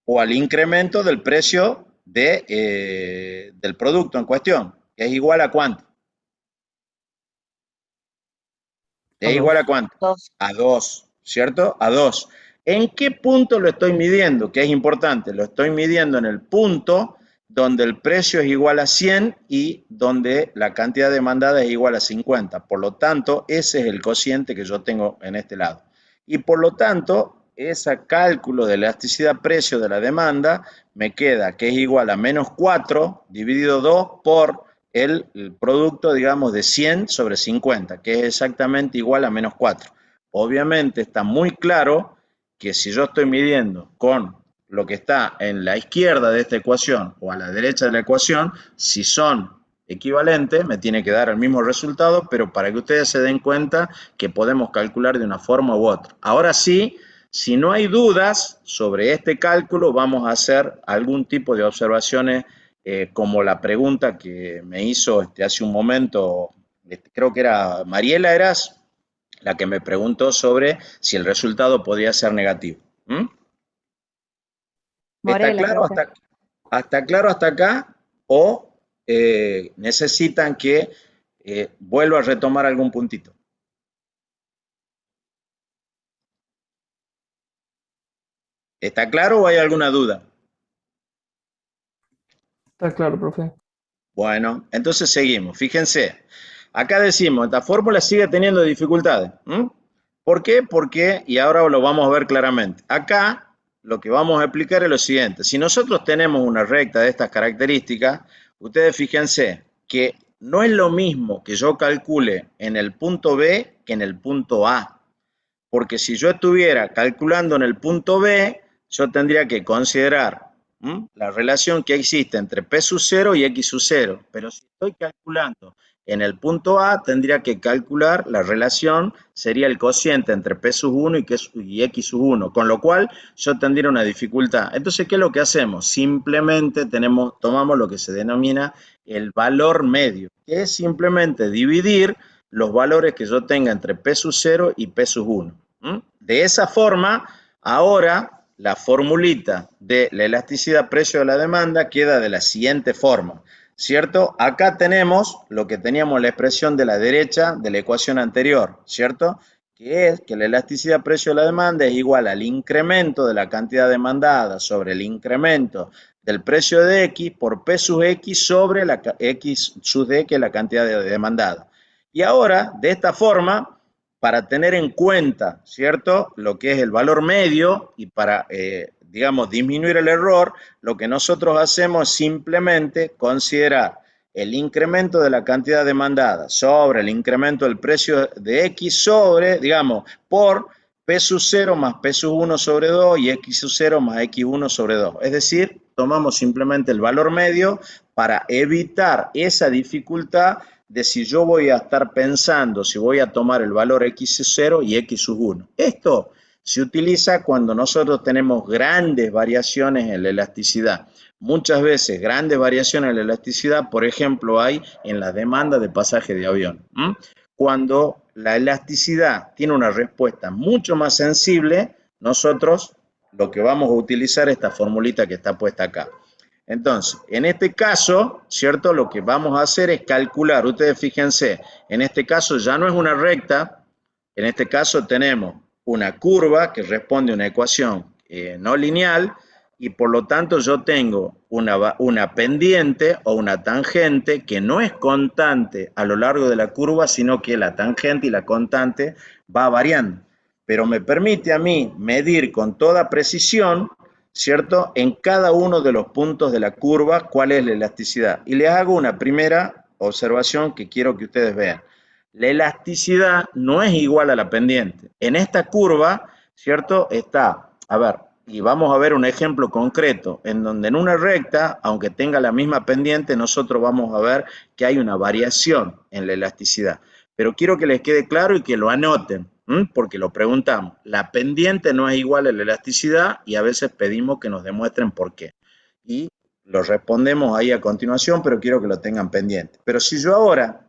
o al incremento del precio del producto en cuestión, que es igual a ¿cuánto? ¿Es igual a cuánto? 2. A 2, ¿cierto? A 2. ¿En qué punto lo estoy midiendo? Que es importante, lo estoy midiendo en el punto donde el precio es igual a 100 y donde la cantidad demandada es igual a 50. Por lo tanto, ese es el cociente que yo tengo en este lado. Y por lo tanto, ese cálculo de elasticidad precio de la demanda me queda que es igual a menos 4 dividido 2 por el producto, digamos, de 100 sobre 50, que es exactamente igual a menos 4. Obviamente está muy claro que si yo estoy midiendo con lo que está en la izquierda de esta ecuación o a la derecha de la ecuación, si son equivalentes, me tiene que dar el mismo resultado, pero para que ustedes se den cuenta que podemos calcular de una forma u otra. Ahora sí, si no hay dudas sobre este cálculo, vamos a hacer algún tipo de observaciones como la pregunta que me hizo hace un momento, creo que era Mariela, eras la que me preguntó sobre si el resultado podía ser negativo. ¿Está Morela, claro profe. hasta acá? ¿O necesitan que vuelva a retomar algún puntito? ¿Está claro o hay alguna duda? Está claro, profe. Bueno, entonces seguimos. Fíjense, acá decimos, esta fórmula sigue teniendo dificultades. ¿Por qué? Porque, y ahora lo vamos a ver claramente, acá lo que vamos a explicar es lo siguiente. Si nosotros tenemos una recta de estas características, ustedes fíjense que no es lo mismo que yo calcule en el punto B que en el punto A. Porque si yo estuviera calculando en el punto B, yo tendría que considerar la relación que existe entre P sub 0 y X sub 0. Pero si estoy calculando en el punto A, tendría que calcular la relación, sería el cociente entre P sub 1 y X sub 1, con lo cual yo tendría una dificultad. Entonces, ¿qué es lo que hacemos? Simplemente tomamos lo que se denomina el valor medio, que es simplemente dividir los valores que yo tenga entre P sub 0 y P sub 1. De esa forma, ahora la formulita de la elasticidad precio de la demanda queda de la siguiente forma, ¿cierto? Acá tenemos lo que teníamos la expresión de la derecha de la ecuación anterior, ¿cierto? Que es que la elasticidad precio de la demanda es igual al incremento de la cantidad demandada sobre el incremento del precio de X por P sub X sobre la X sub D, que es la cantidad demandada. Y ahora, de esta forma, para tener en cuenta, ¿cierto?, lo que es el valor medio y para, digamos, disminuir el error, lo que nosotros hacemos es simplemente considerar el incremento de la cantidad demandada sobre el incremento del precio de X sobre, digamos, por P sub 0 más P sub 1 sobre 2 y X sub 0 más X1 sobre 2. Es decir, tomamos simplemente el valor medio para evitar esa dificultad de si yo voy a estar pensando si voy a tomar el valor x sub 0 y x sub 1. Esto se utiliza cuando nosotros tenemos grandes variaciones en la elasticidad. Muchas veces grandes variaciones en la elasticidad, por ejemplo, hay en la demanda de pasaje de avión. Cuando la elasticidad tiene una respuesta mucho más sensible, nosotros lo que vamos a utilizar es esta formulita que está puesta acá. Entonces, en este caso, ¿cierto? Lo que vamos a hacer es calcular. Ustedes fíjense, en este caso ya no es una recta, en este caso tenemos una curva que responde a una ecuación no lineal y por lo tanto yo tengo una pendiente o una tangente que no es constante a lo largo de la curva, sino que la tangente y la constante va variando. Pero me permite a mí medir con toda precisión, ¿cierto?, en cada uno de los puntos de la curva cuál es la elasticidad. Y les hago una primera observación que quiero que ustedes vean. La elasticidad no es igual a la pendiente. En esta curva, ¿cierto?, está, a ver, y vamos a ver un ejemplo concreto, en donde en una recta, aunque tenga la misma pendiente, nosotros vamos a ver que hay una variación en la elasticidad. Pero quiero que les quede claro y que lo anoten, porque lo preguntamos. La pendiente no es igual a la elasticidad y a veces pedimos que nos demuestren por qué. Y lo respondemos ahí a continuación, pero quiero que lo tengan pendiente. Pero si yo ahora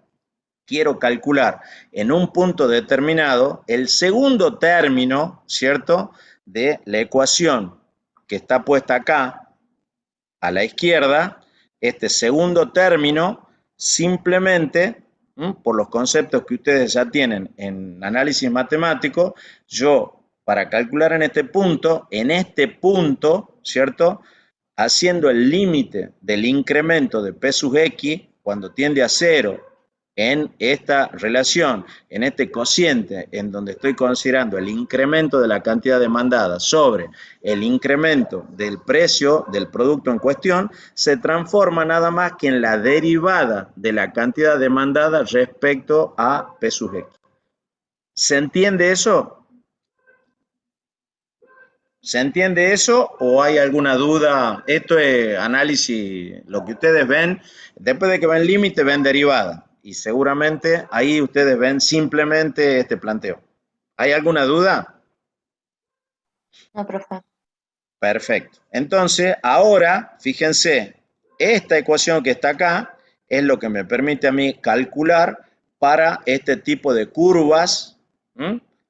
quiero calcular en un punto determinado el segundo término, ¿cierto?, de la ecuación que está puesta acá a la izquierda, este segundo término simplemente, por los conceptos que ustedes ya tienen en análisis matemático, yo para calcular en este punto, ¿cierto?, haciendo el límite del incremento de P sub X cuando tiende a 0 en esta relación, en este cociente en donde estoy considerando el incremento de la cantidad demandada sobre el incremento del precio del producto en cuestión, se transforma nada más que en la derivada de la cantidad demandada respecto a P sub X. ¿Se entiende eso? ¿Se entiende eso o hay alguna duda? Esto es análisis, lo que ustedes ven, después de que ven límite, ven derivada. Y seguramente ahí ustedes ven simplemente este planteo. ¿Hay alguna duda? No, profe. Perfecto. Entonces, ahora, fíjense, esta ecuación que está acá es lo que me permite a mí calcular para este tipo de curvas,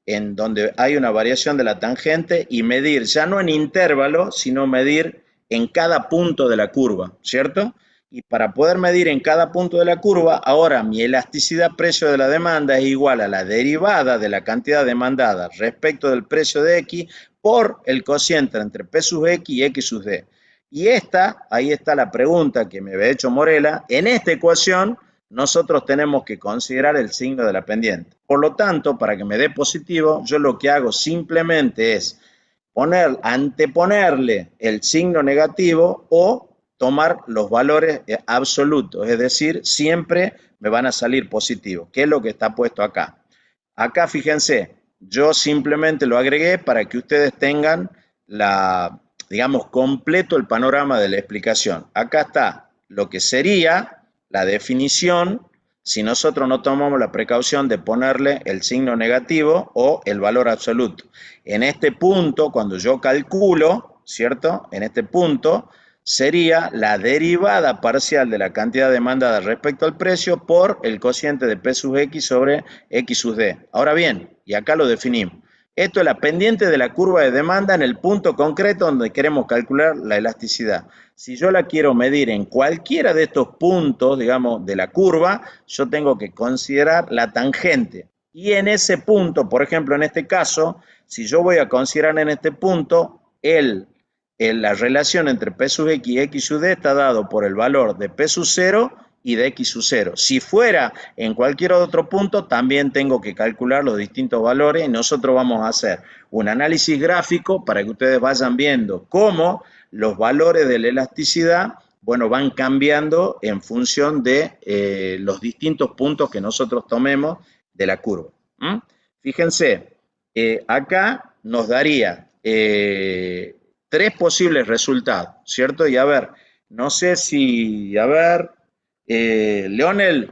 en donde hay una variación de la tangente y medir, ya no en intervalo, sino medir en cada punto de la curva, ¿cierto? Y para poder medir en cada punto de la curva, ahora mi elasticidad precio de la demanda es igual a la derivada de la cantidad demandada respecto del precio de X por el cociente entre P sub X y X sub D. Y ahí está la pregunta que me había hecho Morela. En esta ecuación, nosotros tenemos que considerar el signo de la pendiente. Por lo tanto, para que me dé positivo, yo lo que hago simplemente es anteponerle el signo negativo o tomar los valores absolutos, es decir, siempre me van a salir positivos, que es lo que está puesto acá. Acá, fíjense, yo simplemente lo agregué para que ustedes tengan digamos, completo el panorama de la explicación. Acá está lo que sería la definición si nosotros no tomamos la precaución de ponerle el signo negativo o el valor absoluto. En este punto, cuando yo calculo, ¿cierto? En este punto sería la derivada parcial de la cantidad demandada respecto al precio por el cociente de P sub X sobre X sub D. Ahora bien, y acá lo definimos. Esto es la pendiente de la curva de demanda en el punto concreto donde queremos calcular la elasticidad. Si yo la quiero medir en cualquiera de estos puntos, digamos, de la curva, yo tengo que considerar la tangente. Y en ese punto, por ejemplo, en este caso, si yo voy a considerar en este punto, la relación entre P sub X y X sub D está dado por el valor de P sub 0 y de X sub 0. Si fuera en cualquier otro punto, también tengo que calcular los distintos valores y nosotros vamos a hacer un análisis gráfico para que ustedes vayan viendo cómo los valores de la elasticidad, bueno, van cambiando en función de los distintos puntos que nosotros tomemos de la curva. Fíjense, acá nos daría tres posibles resultados, ¿cierto? Y a ver, no sé si, a ver, Leonel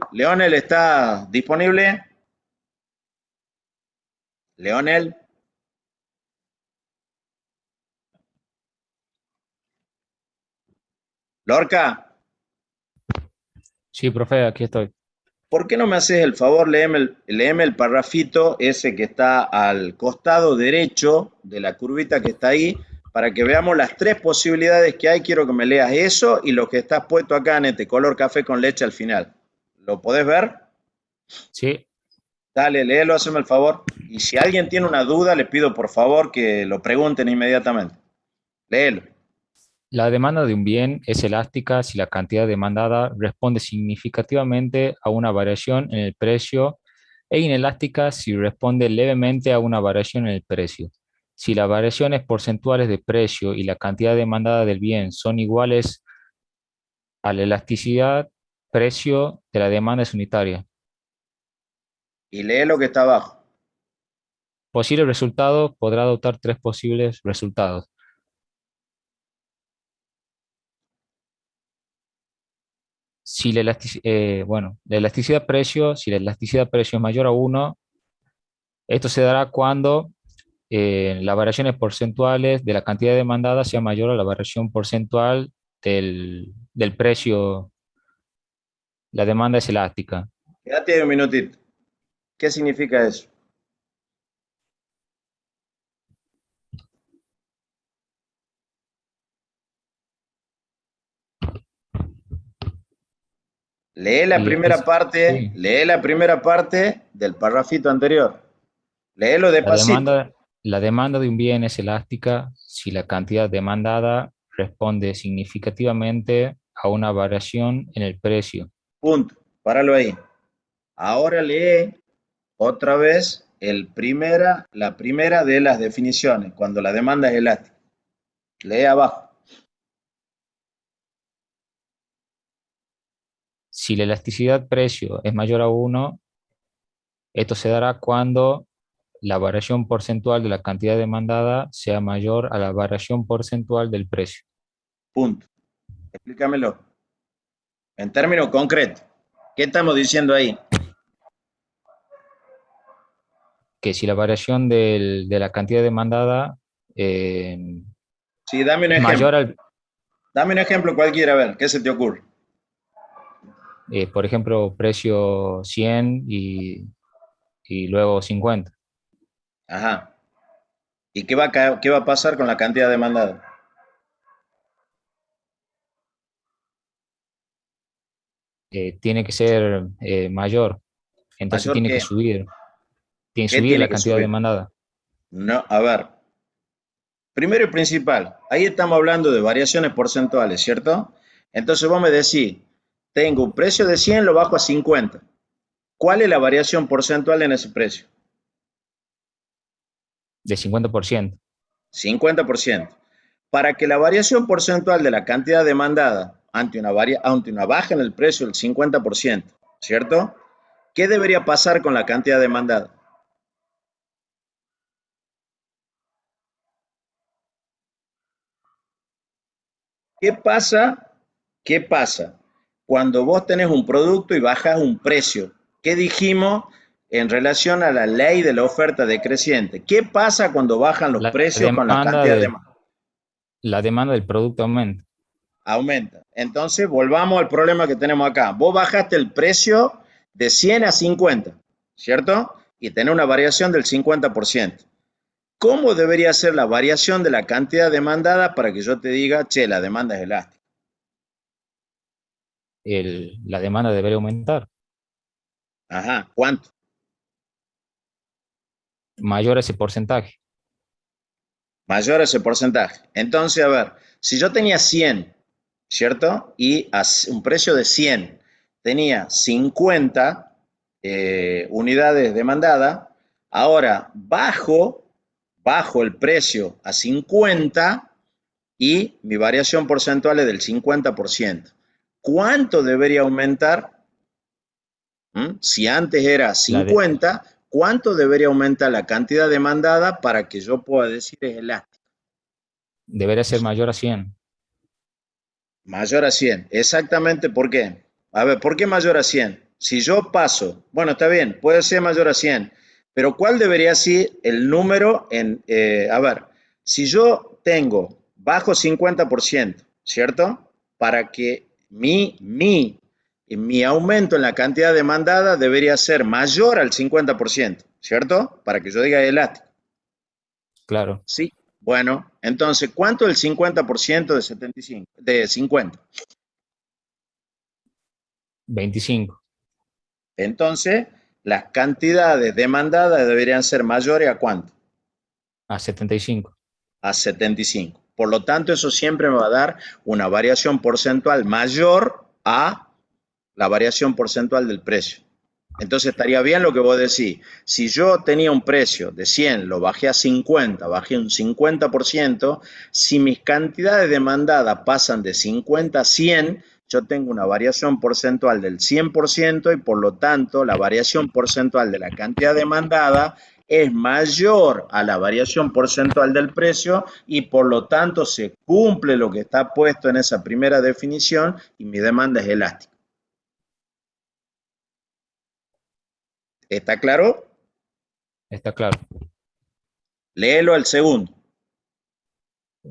está disponible. Leonel. Lorca, Sí, profe, aquí estoy. ¿por qué no me haces el favor? Léeme el parrafito ese que está al costado derecho de la curvita que está ahí, para que veamos las tres posibilidades que hay. Quiero que me leas eso y lo que está puesto acá en este color café con leche al final. ¿Lo podés ver? Sí, Dale, léelo, hazme el favor. Y si alguien tiene una duda, les pido por favor que lo pregunten inmediatamente. Léelo. la demanda de un bien es elástica si la cantidad demandada responde significativamente a una variación en el precio e inelástica si responde levemente a una variación en el precio. Si las variaciones porcentuales de precio y la cantidad demandada del bien son iguales a la elasticidad, precio de la demanda es unitaria. Y lee lo que está abajo. Posible resultado podrá adoptar tres posibles resultados. Si la la elasticidad precio, si la elasticidad precio es mayor a 1, esto se dará cuando las variaciones porcentuales de la cantidad demandada sea mayor a la variación porcentual del precio. La demanda es elástica. Quédate ahí un minutito. ¿Qué significa eso? Y sí, Lee la primera parte del parrafito anterior. Léelo la despacito. demanda, la demanda de un bien es elástica si la cantidad demandada responde significativamente a una variación en el precio. Punto. Páralo ahí. Ahora lee otra vez la primera de las definiciones, cuando la demanda es elástica. Lee abajo. Si la elasticidad precio es mayor a 1, esto se dará cuando la variación porcentual de la cantidad demandada sea mayor a la variación porcentual del precio. Punto. Explícamelo. En términos concretos. ¿Qué estamos diciendo ahí? Que si la variación de la cantidad demandada Sí, dame un mayor ejemplo. al, Dame un ejemplo cualquiera, a ver, ¿qué se te ocurre? por ejemplo, precio 100 y luego 50. Ajá. ¿Y qué va a pasar con la cantidad demandada? Tiene que ser mayor, entonces ¿Mayor qué? tiene que ¿Qué subir tiene la que cantidad subir? demandada. No, a ver. Primero y principal, ahí estamos hablando de variaciones porcentuales, ¿cierto? Entonces vos me decís, tengo un precio de 100, lo bajo a 50. ¿Cuál es la variación porcentual en ese precio? De 50%. 50%. Para que la variación porcentual de la cantidad demandada ante una baja en el precio del 50%, ¿cierto? ¿Qué debería pasar con la cantidad demandada? ¿Qué pasa? ¿Qué pasa cuando vos tenés un producto y bajas un precio? ¿Qué dijimos en relación a la ley de la oferta decreciente? ¿Qué pasa cuando bajan los La precios con la demanda cantidad de la demanda del producto aumenta. aumenta? Entonces, volvamos al problema que tenemos acá. Vos bajaste el precio de 100 a 50, ¿cierto? Y tenés una variación del 50%. ¿Cómo debería ser la variación de la cantidad demandada para que yo te diga, che, la demanda es elástica? La demanda debería aumentar, Ajá, ¿cuánto? mayor a ese porcentaje. Mayor ese porcentaje. Entonces, a ver, si yo tenía 100, ¿cierto? Y a un precio de 100 tenía 50 unidades demandadas, ahora bajo el precio a 50 y mi variación porcentual es del 50%. ¿Cuánto debería aumentar? Si antes era La de, 50, ¿cuánto debería aumentar la cantidad demandada para que yo pueda decir es elástica? Debería ser mayor a 100. Mayor a 100. Exactamente, ¿por qué? A ver, ¿por qué mayor a 100? Si yo paso, bueno, está bien, puede ser mayor a 100, pero ¿cuál debería ser el número en, a ver, si yo tengo bajo 50%, ¿cierto? Para que mi aumento en la cantidad demandada debería ser mayor al 50%, ¿cierto? Para que yo diga elástico. Claro, Sí. Bueno, entonces, ¿cuánto es el 50% de 75, de 50? 25. Entonces, las cantidades demandadas deberían ser mayores ¿a cuánto? A 75. A 75. Por lo tanto, eso siempre me va a dar una variación porcentual mayor a la variación porcentual del precio. Entonces estaría bien lo que vos decís. Si yo tenía un precio de 100, lo bajé a 50, bajé un 50%, si mis cantidades demandadas pasan de 50 a 100, yo tengo una variación porcentual del 100% y por lo tanto la variación porcentual de la cantidad demandada es mayor a la variación porcentual del precio y por lo tanto se cumple lo que está puesto en esa primera definición y mi demanda es elástica. ¿Está claro? Está claro. Léelo al segundo.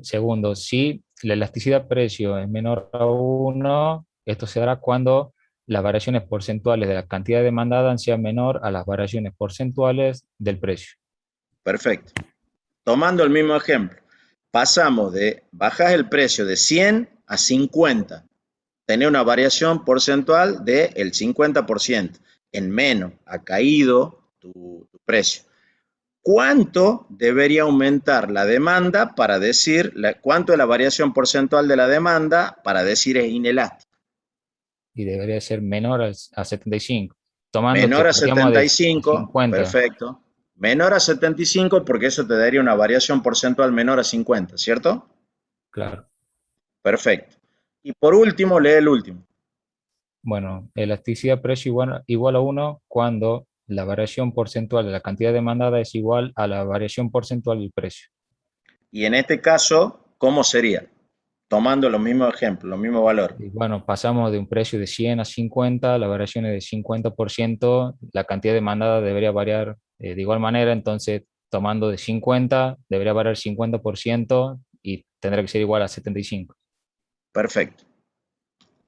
Segundo, si la elasticidad precio es menor a 1, esto se dará cuando las variaciones porcentuales de la cantidad demandada sean menor a las variaciones porcentuales del precio. Perfecto. Tomando el mismo ejemplo, pasamos de bajar el precio de 100 a 50. Tener una variación porcentual del 50%. En menos ha caído tu precio. ¿Cuánto debería aumentar la demanda para decir, cuánto es la variación porcentual de la demanda para decir es inelástico? Y debería ser menor a 75. Tomando que Menor a partíamos de 75, 50. perfecto. Menor a 75 porque eso te daría una variación porcentual menor a 50, ¿cierto? Claro. Perfecto. Y por último, lee el último. Bueno, elasticidad precio igual a 1 cuando la variación porcentual de la cantidad demandada es igual a la variación porcentual del precio. Y en este caso, ¿cómo sería? Tomando los mismos ejemplos, los mismos valores. Y bueno, pasamos de un precio de 100 a 50, la variación es de 50%, la cantidad demandada debería variar de igual manera, entonces tomando de 50 debería variar 50% y tendrá que ser igual a 75. Perfecto.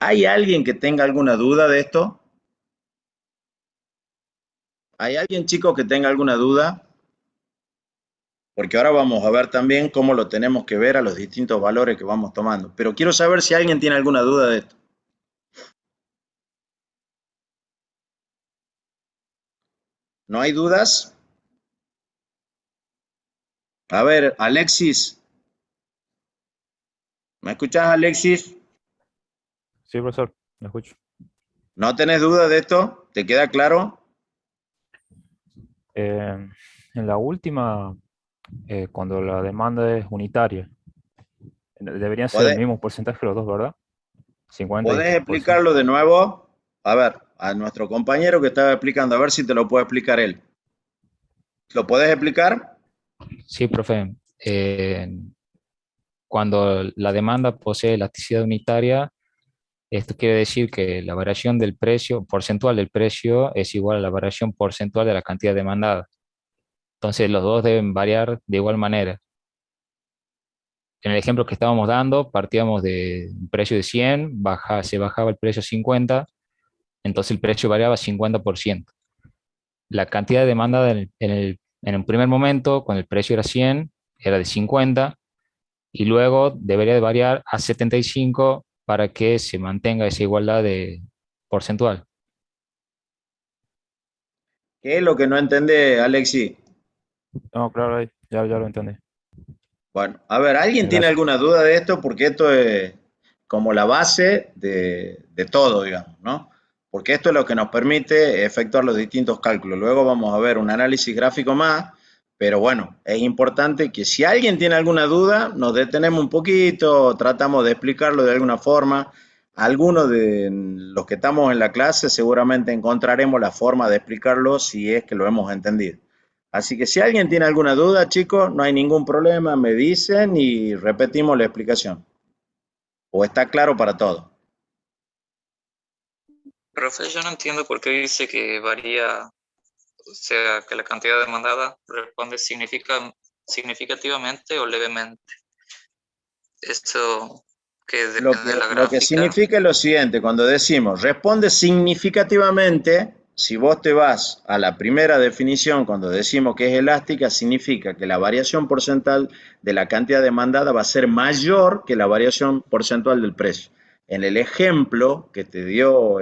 ¿Hay alguien que tenga alguna duda de esto? ¿Hay alguien, chicos, que tenga alguna duda? Porque ahora vamos a ver también cómo lo tenemos que ver a los distintos valores que vamos tomando. Pero quiero saber si alguien tiene alguna duda de esto. ¿No hay dudas? A ver, Alexis. ¿Me escuchás, Alexis? Sí, profesor, me escucho. ¿No tenés duda de esto? ¿Te queda claro? En la última, cuando la demanda es unitaria, deberían ser el ¿Podés, mismo porcentaje los dos, ¿verdad? 50 podés y por ciento. explicarlo de nuevo? A ver, a nuestro compañero que estaba explicando, a ver si te lo puede explicar él. ¿Lo podés explicar? Sí, profe. Cuando la demanda posee elasticidad unitaria, esto quiere decir que la variación del precio, porcentual del precio, es igual a la variación porcentual de la cantidad demandada. Entonces, los dos deben variar de igual manera. En el ejemplo que estábamos dando, partíamos de un precio de 100, se bajaba el precio a 50, entonces el precio variaba 50%. La cantidad demandada en un primer momento, cuando el precio era 100, era de 50, y luego debería de variar a 75 para que se mantenga esa igualdad porcentual. ¿Qué es lo que no entendés, Alexis? No, claro, ahí, ya lo entendí. Bueno, a ver, ¿alguien tiene Gracias. alguna duda de esto? Porque esto es como la base de todo, digamos, ¿no? Porque esto es lo que nos permite efectuar los distintos cálculos. Luego vamos a ver un análisis gráfico más, pero bueno, es importante que si alguien tiene alguna duda, nos detenemos un poquito, tratamos de explicarlo de alguna forma. Algunos de los que estamos en la clase seguramente encontraremos la forma de explicarlo si es que lo hemos entendido. Así que si alguien tiene alguna duda, chicos, no hay ningún problema, me dicen y repetimos la explicación. ¿O está claro para todos? Profe, yo no entiendo por qué dice que varía, o sea, que la cantidad demandada responde significativamente o levemente. Esto que depende de la Lo que gráfica. significa es lo siguiente, cuando decimos responde significativamente, si vos te vas a la primera definición, cuando decimos que es elástica, significa que la variación porcentual de la cantidad demandada va a ser mayor que la variación porcentual del precio. En el ejemplo que te dio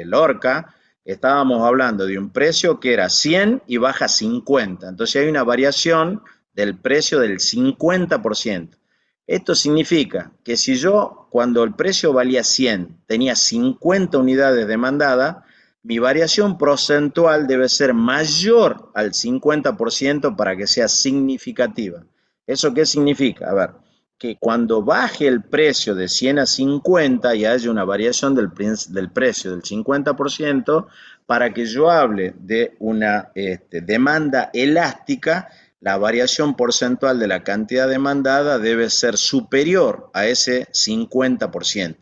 Lorca, estábamos hablando de un precio que era 100 y baja 50. Entonces hay una variación del precio del 50%. Esto significa que si yo, cuando el precio valía 100, tenía 50 unidades demandadas, mi variación porcentual debe ser mayor al 50% para que sea significativa. ¿Eso qué significa? A ver, que cuando baje el precio de 100 a 50 y haya una variación del precio del 50%, para que yo hable de una demanda elástica, la variación porcentual de la cantidad demandada debe ser superior a ese 50%.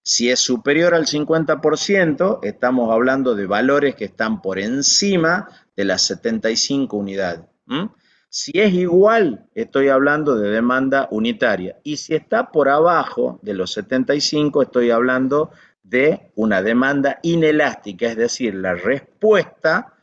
Si es superior al 50%, estamos hablando de valores que están por encima de las 75 unidades. Si es igual, estoy hablando de demanda unitaria. Y si está por abajo de los 75, estoy hablando de una demanda inelástica, es decir, la respuesta,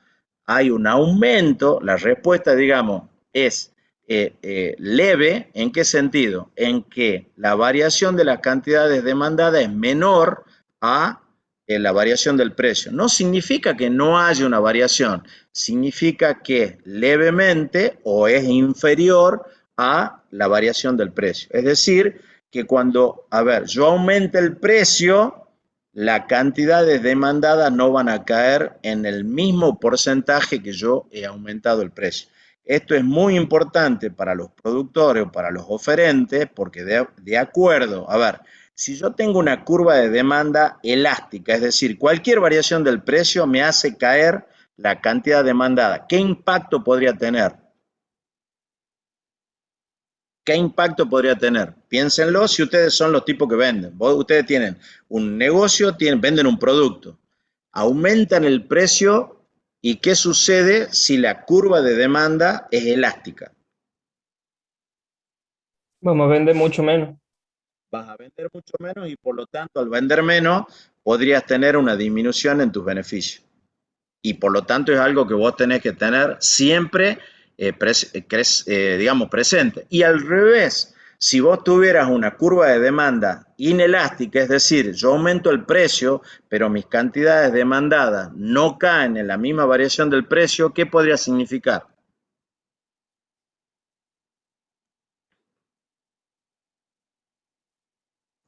hay un aumento, la respuesta, digamos, es leve. ¿En qué sentido? En que la variación de las cantidades demandadas es menor a la variación del precio. No significa que no haya una variación, significa que levemente o es inferior a la variación del precio. Es decir, que cuando, a ver, yo aumente el precio, las cantidades demandadas no van a caer en el mismo porcentaje que yo he aumentado el precio. Esto es muy importante para los productores o para los oferentes porque de acuerdo, a ver, si yo tengo una curva de demanda elástica, es decir, cualquier variación del precio me hace caer la cantidad demandada, ¿qué impacto podría tener? ¿Qué impacto podría tener? Piénsenlo si ustedes son los tipos que venden. Ustedes tienen un negocio, venden un producto, aumentan el precio y ¿qué sucede si la curva de demanda es elástica? Vamos a vender mucho menos. Vas a vender mucho menos y por lo tanto al vender menos podrías tener una disminución en tus beneficios. Y por lo tanto es algo que vos tenés que tener siempre, digamos, presente. Y al revés, si vos tuvieras una curva de demanda inelástica, es decir, yo aumento el precio, pero mis cantidades demandadas no caen en la misma variación del precio, ¿qué podría significar?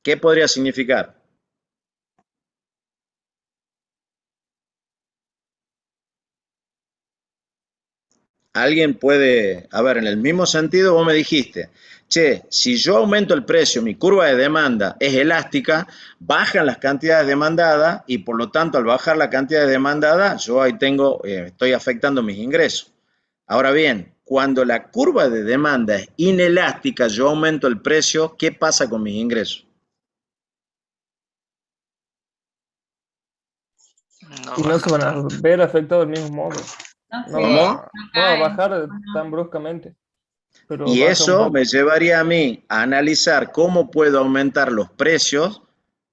¿Qué podría significar? Alguien puede, a ver, en el mismo sentido vos me dijiste, che, si yo aumento el precio, mi curva de demanda es elástica, bajan las cantidades demandadas y por lo tanto al bajar la cantidad demandada, yo ahí tengo, estoy afectando mis ingresos. Ahora bien, cuando la curva de demanda es inelástica, yo aumento el precio, ¿qué pasa con mis ingresos? Y no se van a ver afectados del mismo modo. ¿Cómo? No va a bajar tan bruscamente. Pero Y baja un eso poco. me llevaría a mí a analizar cómo puedo aumentar los precios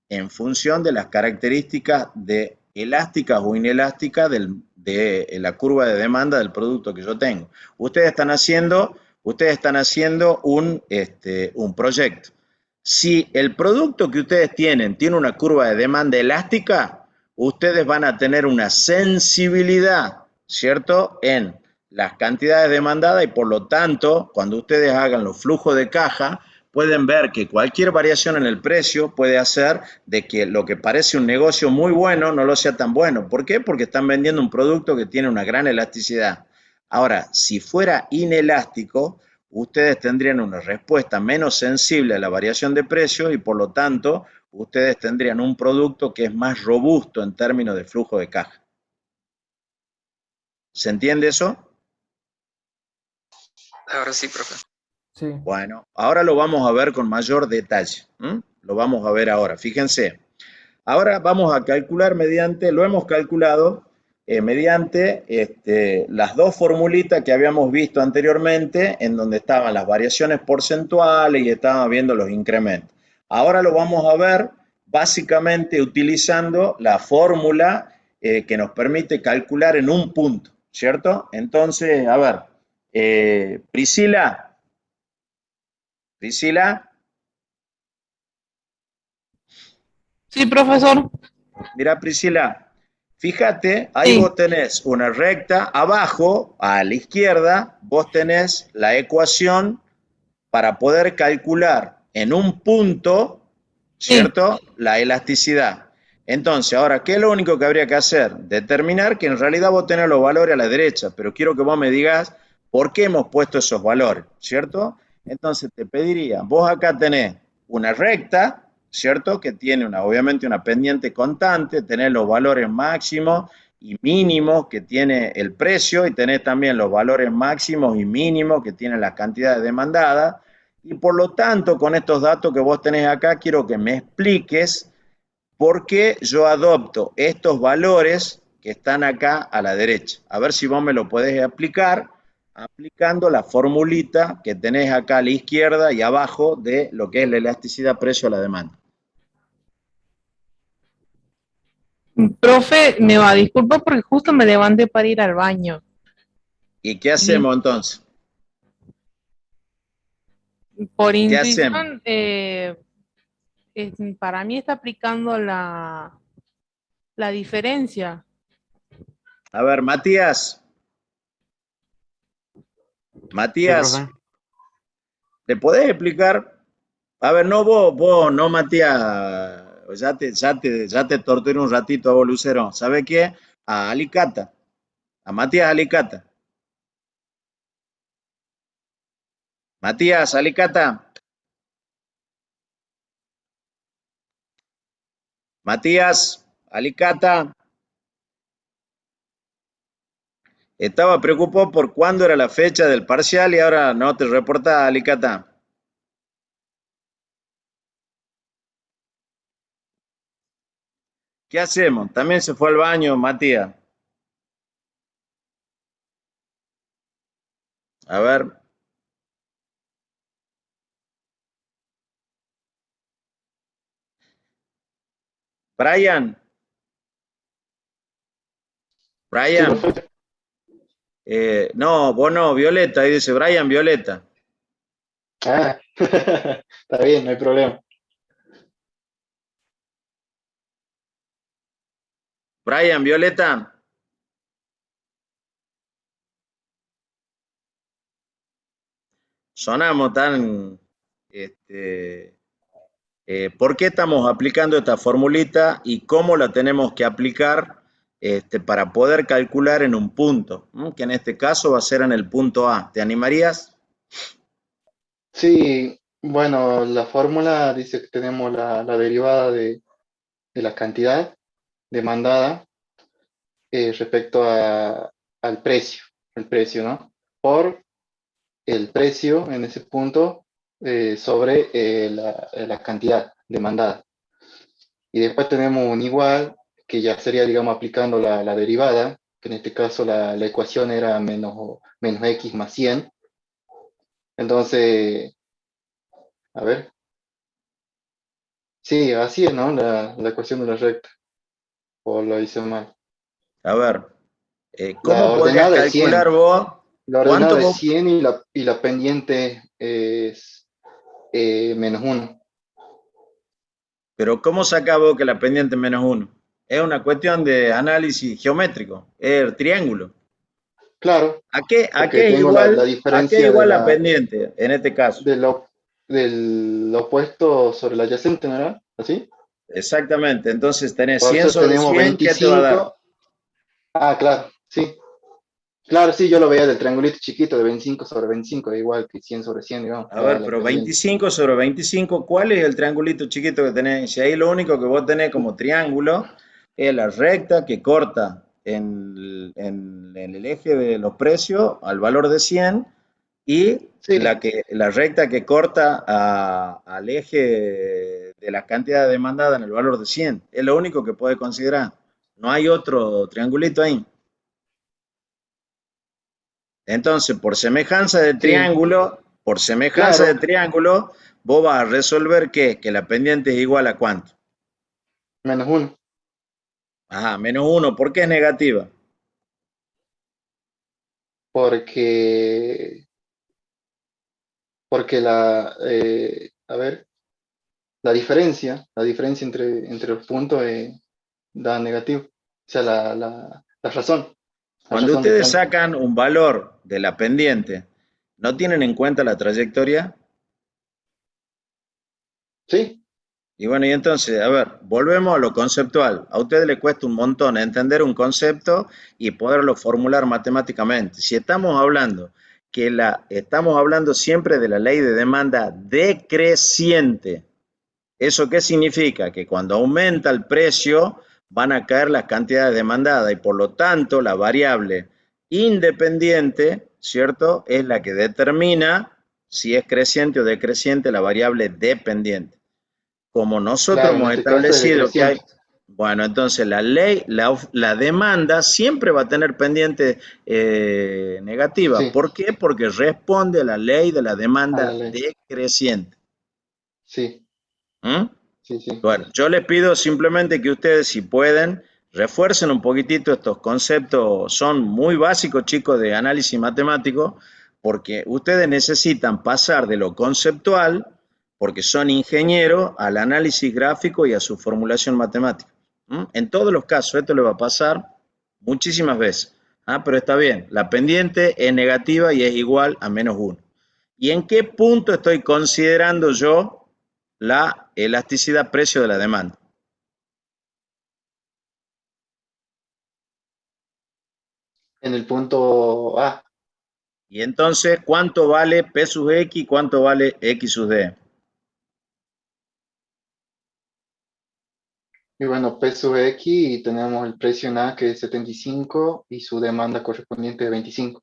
en función de las características de elásticas o inelásticas de la curva de demanda del producto que yo tengo. Ustedes están haciendo un proyecto. Si el producto que ustedes tienen tiene una curva de demanda elástica, ustedes van a tener una sensibilidad, ¿cierto?, en las cantidades demandadas y por lo tanto, cuando ustedes hagan los flujos de caja, pueden ver que cualquier variación en el precio puede hacer de que lo que parece un negocio muy bueno no lo sea tan bueno. ¿Por qué? Porque están vendiendo un producto que tiene una gran elasticidad. Ahora, si fuera inelástico, ustedes tendrían una respuesta menos sensible a la variación de precio y por lo tanto, ustedes tendrían un producto que es más robusto en términos de flujo de caja. ¿Se entiende eso? Ahora sí, profe. Sí. Bueno, ahora lo vamos a ver con mayor detalle. Lo vamos a ver ahora. Fíjense. Ahora vamos a calcular lo hemos calculado mediante las dos formulitas que habíamos visto anteriormente, en donde estaban las variaciones porcentuales y estábamos viendo los incrementos. Ahora lo vamos a ver básicamente utilizando la fórmula que nos permite calcular en un punto, ¿cierto? Entonces, a ver, Priscila. Sí, profesor. Mira, Priscila, fíjate, ahí Sí. vos tenés una recta, abajo, a la izquierda, vos tenés la ecuación para poder calcular en un punto, ¿cierto? La elasticidad. Entonces, ahora, ¿qué es lo único que habría que hacer? Determinar que en realidad vos tenés los valores a la derecha, pero quiero que vos me digas por qué hemos puesto esos valores, ¿cierto? Entonces, te pediría, vos acá tenés una recta, ¿cierto? Que tiene obviamente una pendiente constante, tenés los valores máximos y mínimos que tiene el precio y tenés también los valores máximos y mínimos que tiene las cantidades demandadas. Y por lo tanto, con estos datos que vos tenés acá, quiero que me expliques por qué yo adopto estos valores que están acá a la derecha. A ver si vos me lo podés explicar aplicando la formulita que tenés acá a la izquierda y abajo de lo que es la elasticidad precio a la demanda. Profe, me va a disculpar porque justo me levanté para ir al baño. ¿Y qué hacemos entonces? Por ¿Qué hacemos? intuición, para mí está aplicando la diferencia. A ver, Matías. profe. ¿le podés explicar? A ver, no vos, no Matías, ya te torturé un ratito a vos, Lucero. ¿Sabe qué? A Alicata, a Matías Alicata. Matías Alicata. Matías Alicata. Estaba preocupado por cuándo era la fecha del parcial y ahora no te reporta, Alicata. ¿Qué hacemos? También se fue al baño, Matías. A ver. Brian. Sí, profe. No, vos no, Violeta. Ahí dice Brian Violeta. Ah, está bien, no hay problema. Brian Violeta. Sonamos tan, ¿por qué estamos aplicando esta formulita y cómo la tenemos que aplicar para poder calcular en un punto? Que en este caso va a ser en el punto A. ¿Te animarías? Sí, bueno, la fórmula dice que tenemos la derivada de la cantidad demandada respecto al precio, el precio, ¿no? Por el precio en ese punto sobre la cantidad demandada. Y después tenemos un igual, que ya sería, digamos, aplicando la derivada, que en este caso la ecuación era menos x más 100. Entonces, a ver. Sí, así es, ¿no? La ecuación de la recta. O lo hice mal. A ver, La ¿cómo podrías ordenada es 100. calcular vos? La ¿Cuánto ordenada es vos? 100 y la pendiente es menos 1. Pero ¿cómo sacás vos que la pendiente es menos 1? Es una cuestión de análisis geométrico, es el triángulo. Claro, ¿A qué porque es tengo la igual, diferencia la pendiente en este caso? del opuesto sobre el adyacente, ¿no era? ¿Así? Exactamente, entonces tenés Por 100 eso sobre tenemos 100, ¿qué te va a dar? 25. Ah, claro, sí. Claro, sí, yo lo veía del triangulito chiquito de 25 sobre 25, igual que 100 sobre 100, digamos. A ver, La pero pendiente. 25 sobre 25, ¿cuál es el triangulito chiquito que tenés? Si ahí lo único que vos tenés como triángulo es la recta que corta en el eje de los precios al valor de 100 y Sí, la recta que corta al eje de la cantidad demandada en el valor de 100. Es lo único que puede considerar. No hay otro triangulito ahí. Entonces, por semejanza de sí, triángulo, vos vas a resolver que la pendiente es igual a ¿cuánto? -1. Ajá, -1. ¿Por qué es negativa? Porque a ver, la diferencia entre los puntos da negativo. O sea, la razón Cuando del ustedes triángulo. sacan un valor de la pendiente, ¿no tienen en cuenta la trayectoria? Sí, Y bueno, y entonces, a ver, volvemos a lo conceptual. A ustedes les cuesta un montón entender un concepto y poderlo formular matemáticamente. Si estamos hablando estamos hablando siempre de la ley de demanda decreciente. ¿Eso qué significa? Que cuando aumenta el precio van a caer las cantidades demandadas y por lo tanto la variable independiente, ¿cierto? Es la que determina si es creciente o decreciente la variable dependiente. Como nosotros claro, en hemos este caso es establecido que hay, decreciente. bueno, entonces la demanda siempre va a tener pendiente negativa. Sí, ¿Por qué? Porque responde a la ley de la a demanda la ley. decreciente. Sí, ¿Mm? sí, sí. Bueno, yo les pido simplemente que ustedes, si pueden, refuercen un poquitito estos conceptos. Son muy básicos, chicos, de análisis matemático, porque ustedes necesitan pasar de lo conceptual, porque son ingenieros, al análisis gráfico y a su formulación matemática. ¿Mm? En todos los casos, esto le va a pasar muchísimas veces. Ah, pero está bien, la pendiente es negativa y es igual a -1. ¿Y en qué punto estoy considerando yo la elasticidad precio de la demanda? En el punto A. Y entonces, ¿cuánto vale P sub X y cuánto vale X sub D? Y bueno, P sub X y tenemos el precio en A que es 75 y su demanda correspondiente de 25.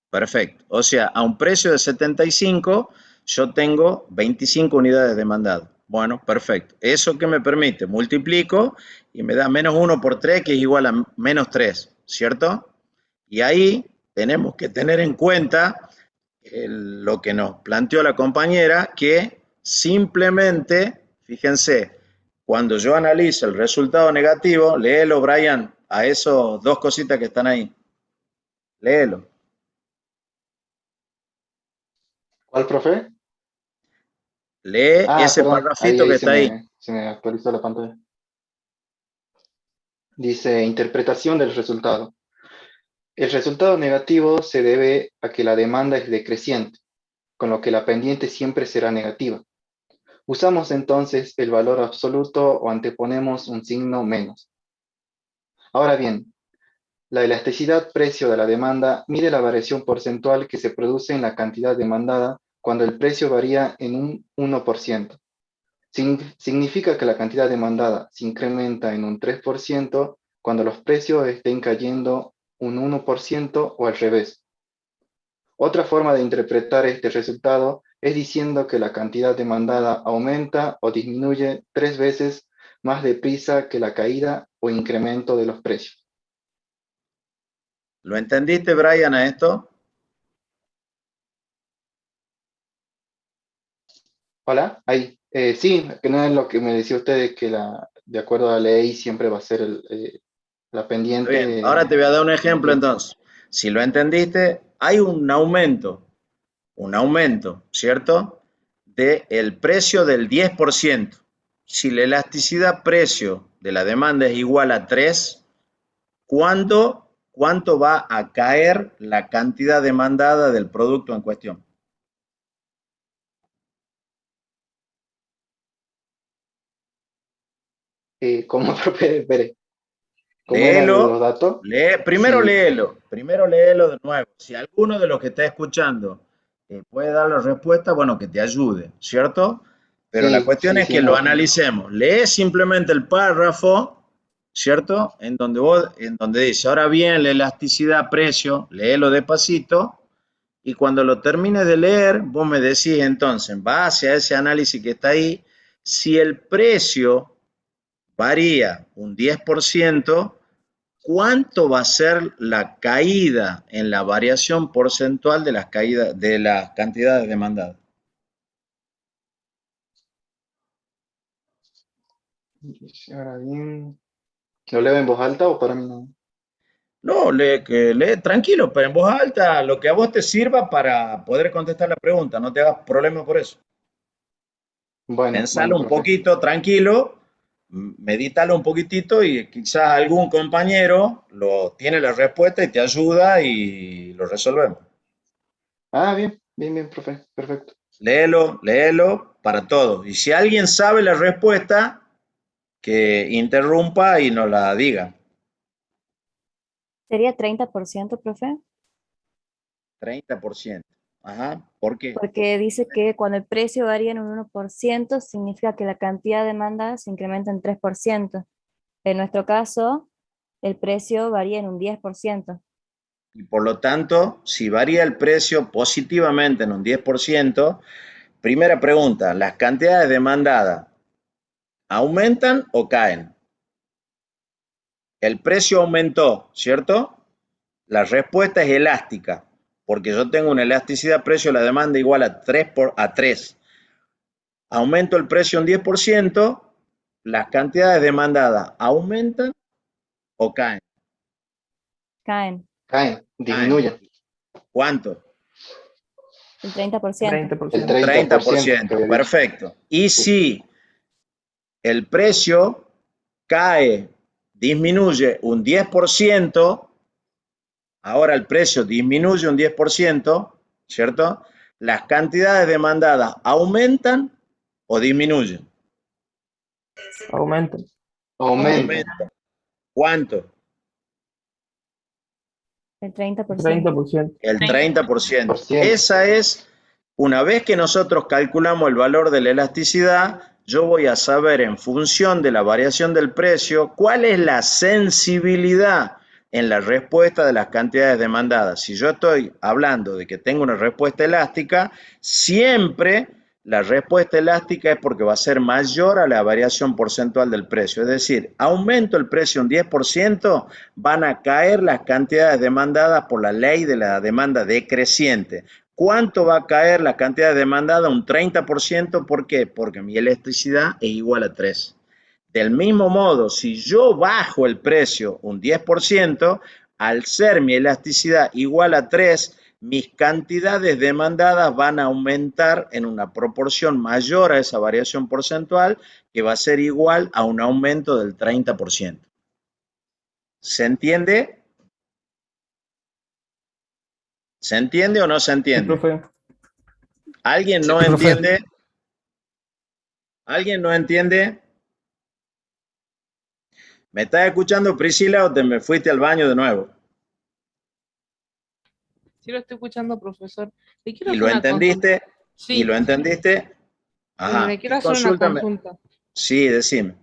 Perfecto. O sea, a un precio de 75, yo tengo 25 unidades demandadas. Bueno, perfecto. ¿Eso qué me permite? Multiplico y me da -1 por 3, que es igual a -3, ¿cierto? Y ahí tenemos que tener en cuenta lo que nos planteó la compañera, que simplemente, fíjense, cuando yo analizo el resultado negativo, léelo, Brian, a esos dos cositas que están ahí. Léelo. ¿Cuál, profe? Lee Ah, ese perdón, parrafito que está ahí. se me actualizó la pantalla. Dice, interpretación del resultado. El resultado negativo se debe a que la demanda es decreciente, con lo que la pendiente siempre será negativa. Usamos entonces el valor absoluto o anteponemos un signo menos. Ahora bien, la elasticidad precio de la demanda mide la variación porcentual que se produce en la cantidad demandada cuando el precio varía en un 1%. Significa que la cantidad demandada se incrementa en un 3% cuando los precios estén cayendo un 1% o al revés. Otra forma de interpretar este resultado es diciendo que la cantidad demandada aumenta o disminuye 3 veces más deprisa que la caída o incremento de los precios. ¿Lo entendiste, Brian, a esto? Hola, ahí. Sí, que no es lo que me decía usted, que de acuerdo a la ley siempre va a ser la Está bien. Ahora te pendiente voy a dar un ejemplo negativa. entonces. Si lo entendiste, hay un aumento, ¿cierto? Del precio del 10%. Si la elasticidad precio de la demanda es igual a 3, ¿cuánto va a caer la cantidad demandada del producto en cuestión? ¿Cómo, profe? Espere, ¿cómo eran los Léelo, datos? primero Sí, léelo de nuevo. Si alguno de los que está escuchando puede dar la respuesta, bueno, que te ayude, ¿cierto? Pero la sí, cuestión sí, es sí, que lo no. analicemos. Lee simplemente el párrafo, ¿cierto? En donde dice, ahora bien, la elasticidad precio, léelo despacito, y cuando lo termines de leer, vos me decís entonces, en base a ese análisis que está ahí, si el precio varía un 10%, ¿cuánto va a ser la caída en la variación porcentual de las cantidades demandadas? Ahora bien, ¿lo leo en voz alta o para mí no? No, lee tranquilo, pero en voz alta, lo que a vos te sirva para poder contestar la pregunta, no te hagas problema por eso. Bueno, Pensalo un profe. poquito, tranquilo, medítalo un poquitito y quizás algún compañero tiene la respuesta y te ayuda y lo resolvemos. Ah, bien, profe, perfecto. Léelo para todos. Y si alguien sabe la respuesta, que interrumpa y nos la diga. ¿Sería 30%, profe? 30%. Ajá. ¿Por qué? Porque dice que cuando el precio varía en un 1%, significa que la cantidad de demanda se incrementa en 3%. En nuestro caso, el precio varía en un 10%. Y por lo tanto, si varía el precio positivamente en un 10%, primera pregunta, ¿las cantidades demandadas aumentan o caen? El precio aumentó, ¿cierto? La respuesta es elástica, porque yo tengo una elasticidad precio a la demanda igual a 3. Aumento el precio un 10%, las cantidades demandadas aumentan o caen. Caen Caen, disminuyen. ¿Cuánto? el 30%. El 30%, que había dicho. perfecto. Y si el precio disminuye un 10%, ahora el precio disminuye un 10%, ¿cierto? Las cantidades demandadas aumentan o disminuyen. Aumenta. Aumenta. ¿Cuánto? El 30%. 30%. El 30%. Esa es, una vez que nosotros calculamos el valor de la elasticidad, yo voy a saber en función de la variación del precio cuál es la sensibilidad en la respuesta de las cantidades demandadas. Si yo estoy hablando de que tengo una respuesta elástica, siempre la respuesta elástica es porque va a ser mayor a la variación porcentual del precio. Es decir, aumento el precio un 10%, van a caer las cantidades demandadas por la ley de la demanda decreciente. ¿Cuánto va a caer la cantidad demandada? Un 30%. ¿Por qué? Porque mi elasticidad es igual a 3. Del mismo modo, si yo bajo el precio un 10%, al ser mi elasticidad igual a 3, mis cantidades demandadas van a aumentar en una proporción mayor a esa variación porcentual, que va a ser igual a un aumento del 30%. ¿Se entiende? ¿Se entiende o no se Sí, entiende? profe. ¿Alguien no profe. entiende? ¿Alguien no entiende? ¿Me estás escuchando, Priscila, o te me fuiste al baño de nuevo? Sí lo estoy escuchando, profesor. Le quiero ¿Y hacer lo una consulta. entendiste? ¿Y Sí, lo entendiste? Ajá. le quiero ¿Qué hacer una consulta consulta. Sí, decime.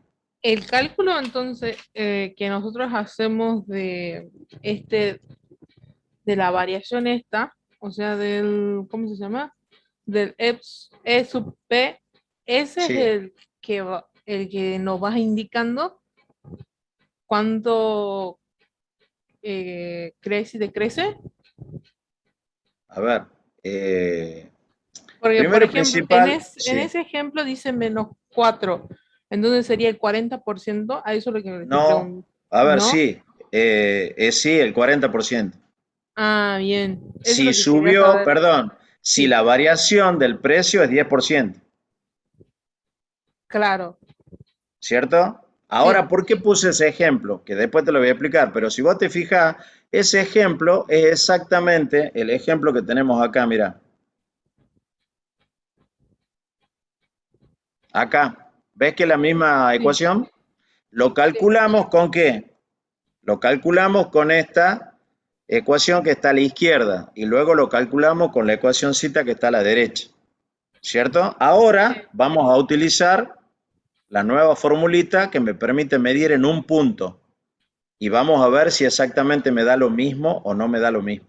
El cálculo, entonces, que nosotros hacemos de de la variación esta, o sea, ¿cómo se llama? Del E sub P, ese es Sí. el que nos va indicando cuánto crece y decrece. A ver. Porque, por Primero ejemplo, en principal, sí. ese ejemplo dice -4, entonces sería el 40%, a eso es lo que me estoy No, preguntando. a ver, ¿No? sí. Sí, el 40%. Ah, bien. Eso es Si lo que quería subió, saber. perdón, si Sí, la variación del precio es 10%, claro. ¿cierto? Ahora, Sí, ¿por qué puse ese ejemplo? Que después te lo voy a explicar, pero si vos te fijas, ese ejemplo es exactamente el ejemplo que tenemos acá, mira. Acá, ¿ves que es la misma sí, ecuación? Lo sí. calculamos con ¿qué? Lo calculamos con esta ecuación que está a la izquierda y luego lo calculamos con la ecuacióncita que está a la derecha, ¿cierto? Ahora vamos a utilizar la nueva formulita que me permite medir en un punto y vamos a ver si exactamente me da lo mismo o no me da lo mismo.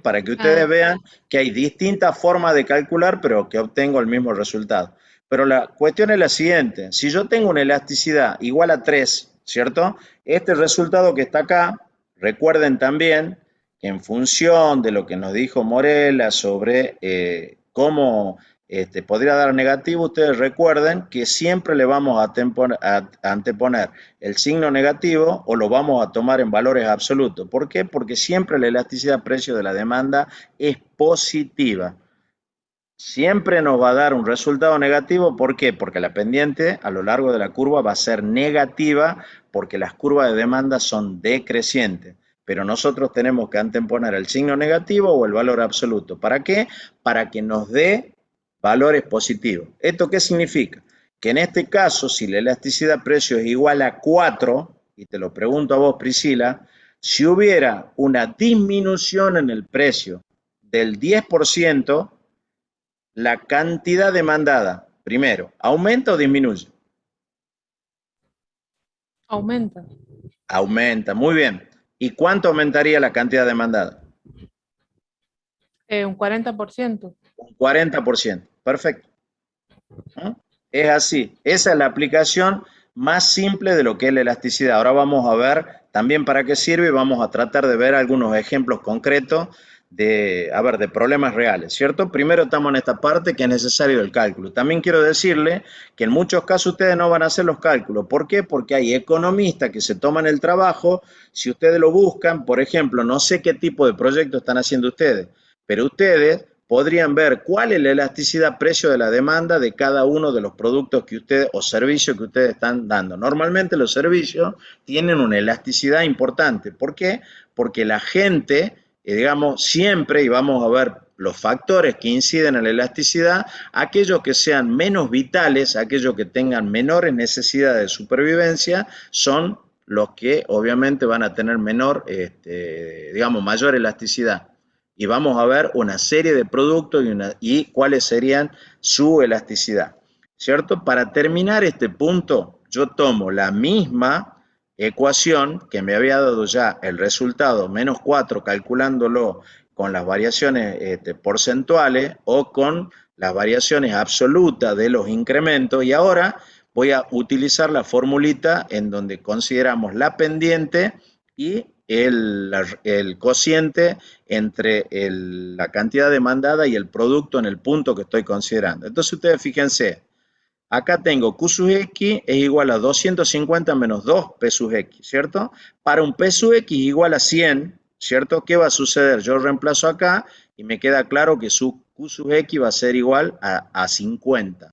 Para que ustedes Ah, vean que hay distintas formas de calcular, pero que obtengo el mismo resultado. Pero la cuestión es la siguiente, si yo tengo una elasticidad igual a 3, ¿cierto? Este resultado que está acá, recuerden también que en función de lo que nos dijo Morela sobre cómo podría dar negativo, ustedes recuerden que siempre le vamos a anteponer el signo negativo o lo vamos a tomar en valores absolutos. ¿Por qué? Porque siempre la elasticidad precio de la demanda es positiva. Siempre nos va a dar un resultado negativo. ¿Por qué? Porque la pendiente a lo largo de la curva va a ser negativa porque las curvas de demanda son decrecientes. Pero nosotros tenemos que anteponer el signo negativo o el valor absoluto. ¿Para qué? Para que nos dé valores positivos. ¿Esto qué significa? Que en este caso, si la elasticidad precio es igual a 4, y te lo pregunto a vos, Priscila, si hubiera una disminución en el precio del 10%, la cantidad demandada, primero, ¿aumenta o disminuye? aumenta. Aumenta, muy bien. ¿Y cuánto aumentaría la cantidad demandada? Un 40%. Un 40%. Perfecto. ¿Mm? Es así. Esa es la aplicación más simple de lo que es la elasticidad. Ahora vamos a ver también para qué sirve y vamos a tratar de ver algunos ejemplos concretos de problemas reales, ¿cierto? Primero estamos en esta parte que es necesario el cálculo. También quiero decirle que en muchos casos ustedes no van a hacer los cálculos. ¿Por qué? Porque hay economistas que se toman el trabajo. Si ustedes lo buscan, por ejemplo, no sé qué tipo de proyecto están haciendo ustedes, pero ustedes podrían ver cuál es la elasticidad precio de la demanda de cada uno de los productos que ustedes o servicios que ustedes están dando. Normalmente los servicios tienen una elasticidad importante. ¿Por qué? Porque la gente, digamos, siempre, y vamos a ver los factores que inciden en la elasticidad, aquellos que sean menos vitales, aquellos que tengan menores necesidades de supervivencia, son los que obviamente van a tener mayor elasticidad. Y vamos a ver una serie de productos y cuáles serían su elasticidad, ¿cierto? Para terminar este punto, yo tomo la misma ecuación que me había dado ya el resultado menos 4, calculándolo con las variaciones porcentuales o con las variaciones absolutas de los incrementos, y ahora voy a utilizar la formulita en donde consideramos la pendiente y el cociente entre la cantidad demandada y el producto en el punto que estoy considerando. Entonces ustedes fíjense, acá tengo Q sub X es igual a 250 menos 2 P sub X, ¿cierto? Para un P sub X igual a 100, ¿cierto? ¿Qué va a suceder? Yo reemplazo acá y me queda claro que su Q sub X va a ser igual a 50.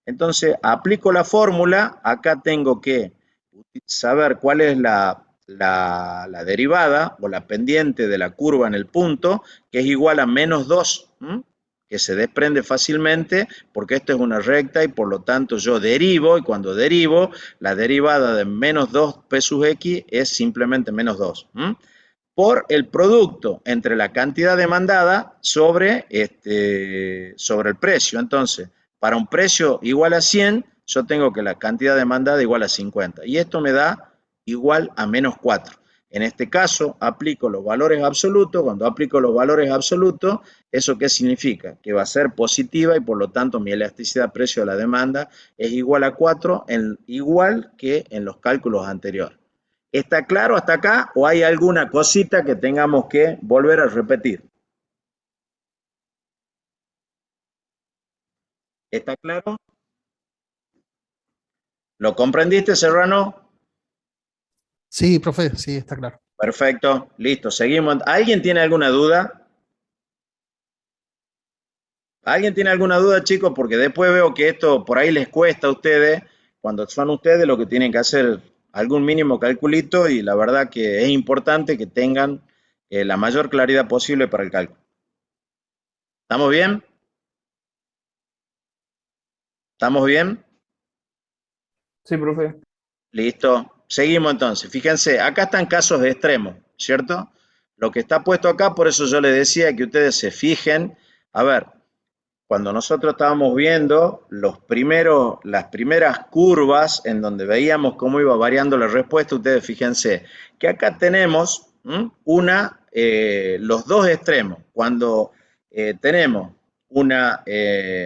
Entonces aplico la fórmula, acá tengo que saber cuál es la derivada o la pendiente de la curva en el punto, que es igual a menos 2, que se desprende fácilmente porque esto es una recta y por lo tanto yo derivo, y cuando derivo, la derivada de menos 2 P sub X es simplemente menos 2, por el producto entre la cantidad demandada sobre el precio. Entonces, para un precio igual a 100, yo tengo que la cantidad demandada igual a 50. Y esto me da igual a menos 4. En este caso, aplico los valores absolutos. Cuando aplico los valores absolutos, ¿eso qué significa? Que va a ser positiva y por lo tanto mi elasticidad precio de la demanda es igual a 4, igual que en los cálculos anteriores. ¿Está claro hasta acá o hay alguna cosita que tengamos que volver a repetir? ¿Está claro? ¿Lo comprendiste, Serrano? Sí, profe, sí, está claro. Perfecto, listo, seguimos. ¿Alguien tiene alguna duda? ¿Alguien tiene alguna duda, chicos? Porque después veo que esto por ahí les cuesta a ustedes, cuando son ustedes los que tienen que hacer algún mínimo calculito, y la verdad que es importante que tengan la mayor claridad posible para el cálculo. ¿Estamos bien? ¿Estamos bien? Sí, profe. Listo. Seguimos entonces. Fíjense, acá están casos extremos, ¿cierto? Lo que está puesto acá, por eso yo les decía que ustedes se fijen. A ver, cuando nosotros estábamos viendo las primeras curvas en donde veíamos cómo iba variando la respuesta, ustedes fíjense que acá tenemos los dos extremos. Cuando tenemos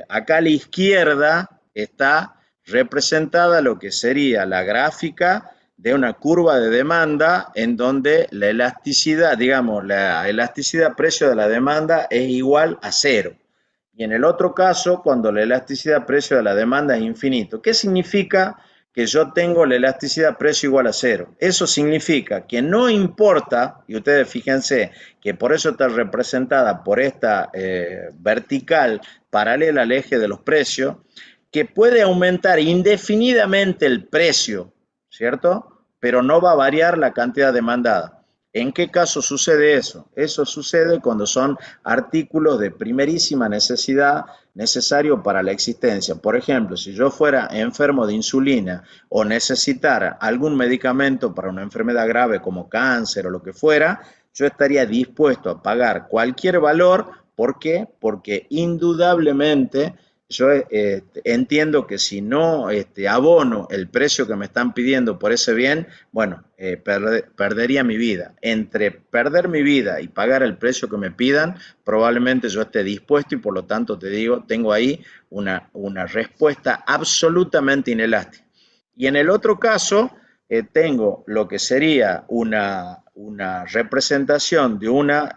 acá a la izquierda está representada lo que sería la gráfica de una curva de demanda en donde la elasticidad, digamos, la elasticidad precio de la demanda es igual a 0. Y en el otro caso, cuando la elasticidad precio de la demanda es infinito. ¿Qué significa que yo tengo la elasticidad precio igual a 0? Eso significa que no importa, y ustedes fíjense que por eso está representada por esta vertical paralela al eje de los precios, que puede aumentar indefinidamente el precio, ¿cierto? Pero no va a variar la cantidad demandada. ¿En qué caso sucede eso? Eso sucede cuando son artículos de primerísima necesidad necesario para la existencia. Por ejemplo, si yo fuera enfermo de insulina o necesitara algún medicamento para una enfermedad grave como cáncer o lo que fuera, yo estaría dispuesto a pagar cualquier valor. ¿Por qué? Porque indudablemente yo entiendo que si no abono el precio que me están pidiendo por ese bien, bueno, perdería mi vida. Entre perder mi vida y pagar el precio que me pidan, probablemente yo esté dispuesto y por lo tanto te digo, tengo ahí una respuesta absolutamente inelástica. Y en el otro caso, tengo lo que sería una representación de una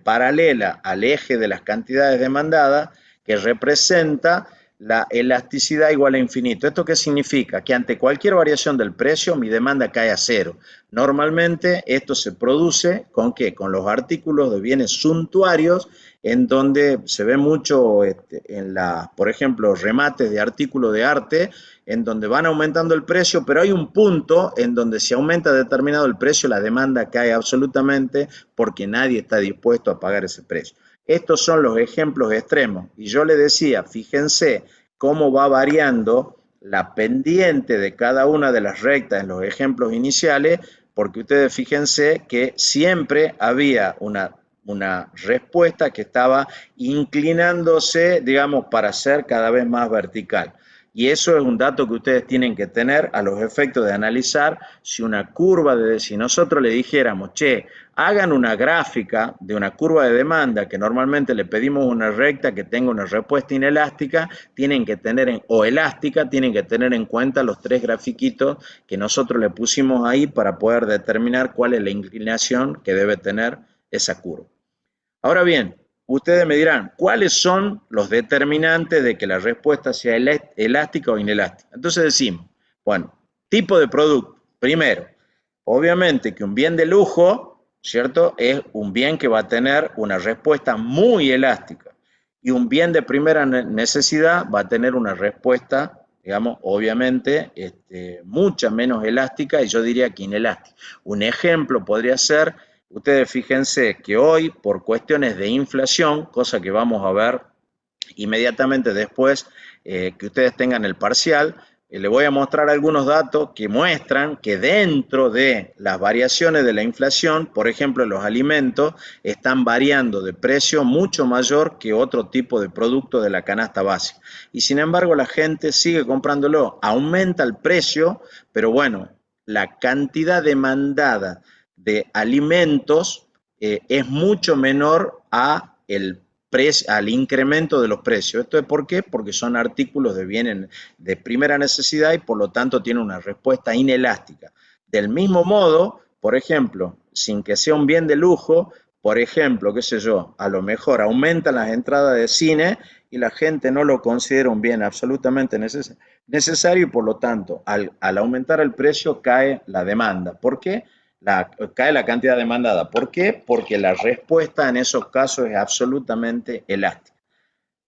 paralela al eje de las cantidades demandadas, que representa la elasticidad igual a infinito. ¿Esto qué significa? Que ante cualquier variación del precio, mi demanda cae a 0. Normalmente esto se produce ¿con qué? Con los artículos de bienes suntuarios, en donde se ve mucho por ejemplo, remates de artículos de arte, en donde van aumentando el precio, pero hay un punto en donde si aumenta determinado el precio, la demanda cae absolutamente porque nadie está dispuesto a pagar ese precio. Estos son los ejemplos extremos. Y yo le decía, fíjense cómo va variando la pendiente de cada una de las rectas en los ejemplos iniciales, porque ustedes fíjense que siempre había una respuesta que estaba inclinándose, digamos, para ser cada vez más vertical. Y eso es un dato que ustedes tienen que tener a los efectos de analizar si una curva si nosotros le dijéramos, che, hagan una gráfica de una curva de demanda que normalmente le pedimos una recta que tenga una respuesta inelástica, tienen que tener, o elástica, tienen que tener en cuenta los 3 grafiquitos que nosotros le pusimos ahí para poder determinar cuál es la inclinación que debe tener esa curva. Ahora bien, ustedes me dirán, ¿cuáles son los determinantes de que la respuesta sea elástica o inelástica? Entonces decimos, bueno, tipo de producto. Primero, obviamente que un bien de lujo, ¿cierto? Es un bien que va a tener una respuesta muy elástica. Y un bien de primera necesidad va a tener una respuesta, digamos, obviamente, mucha menos elástica y yo diría que inelástica. Un ejemplo podría ser, ustedes fíjense que hoy, por cuestiones de inflación, cosa que vamos a ver inmediatamente después que ustedes tengan el parcial, les voy a mostrar algunos datos que muestran que dentro de las variaciones de la inflación, por ejemplo, los alimentos están variando de precio mucho mayor que otro tipo de producto de la canasta básica. Y sin embargo, la gente sigue comprándolo. Aumenta el precio, pero bueno, la cantidad demandada de alimentos es mucho menor al incremento de los precios. ¿Esto es por qué? Porque son artículos de bienes de primera necesidad y por lo tanto tienen una respuesta inelástica. Del mismo modo, por ejemplo, sin que sea un bien de lujo, por ejemplo, qué sé yo, a lo mejor aumentan las entradas de cine y la gente no lo considera un bien absolutamente necesario y por lo tanto, al aumentar el precio cae la demanda. ¿Por qué? Cae la cantidad demandada. ¿Por qué? Porque la respuesta en esos casos es absolutamente elástica.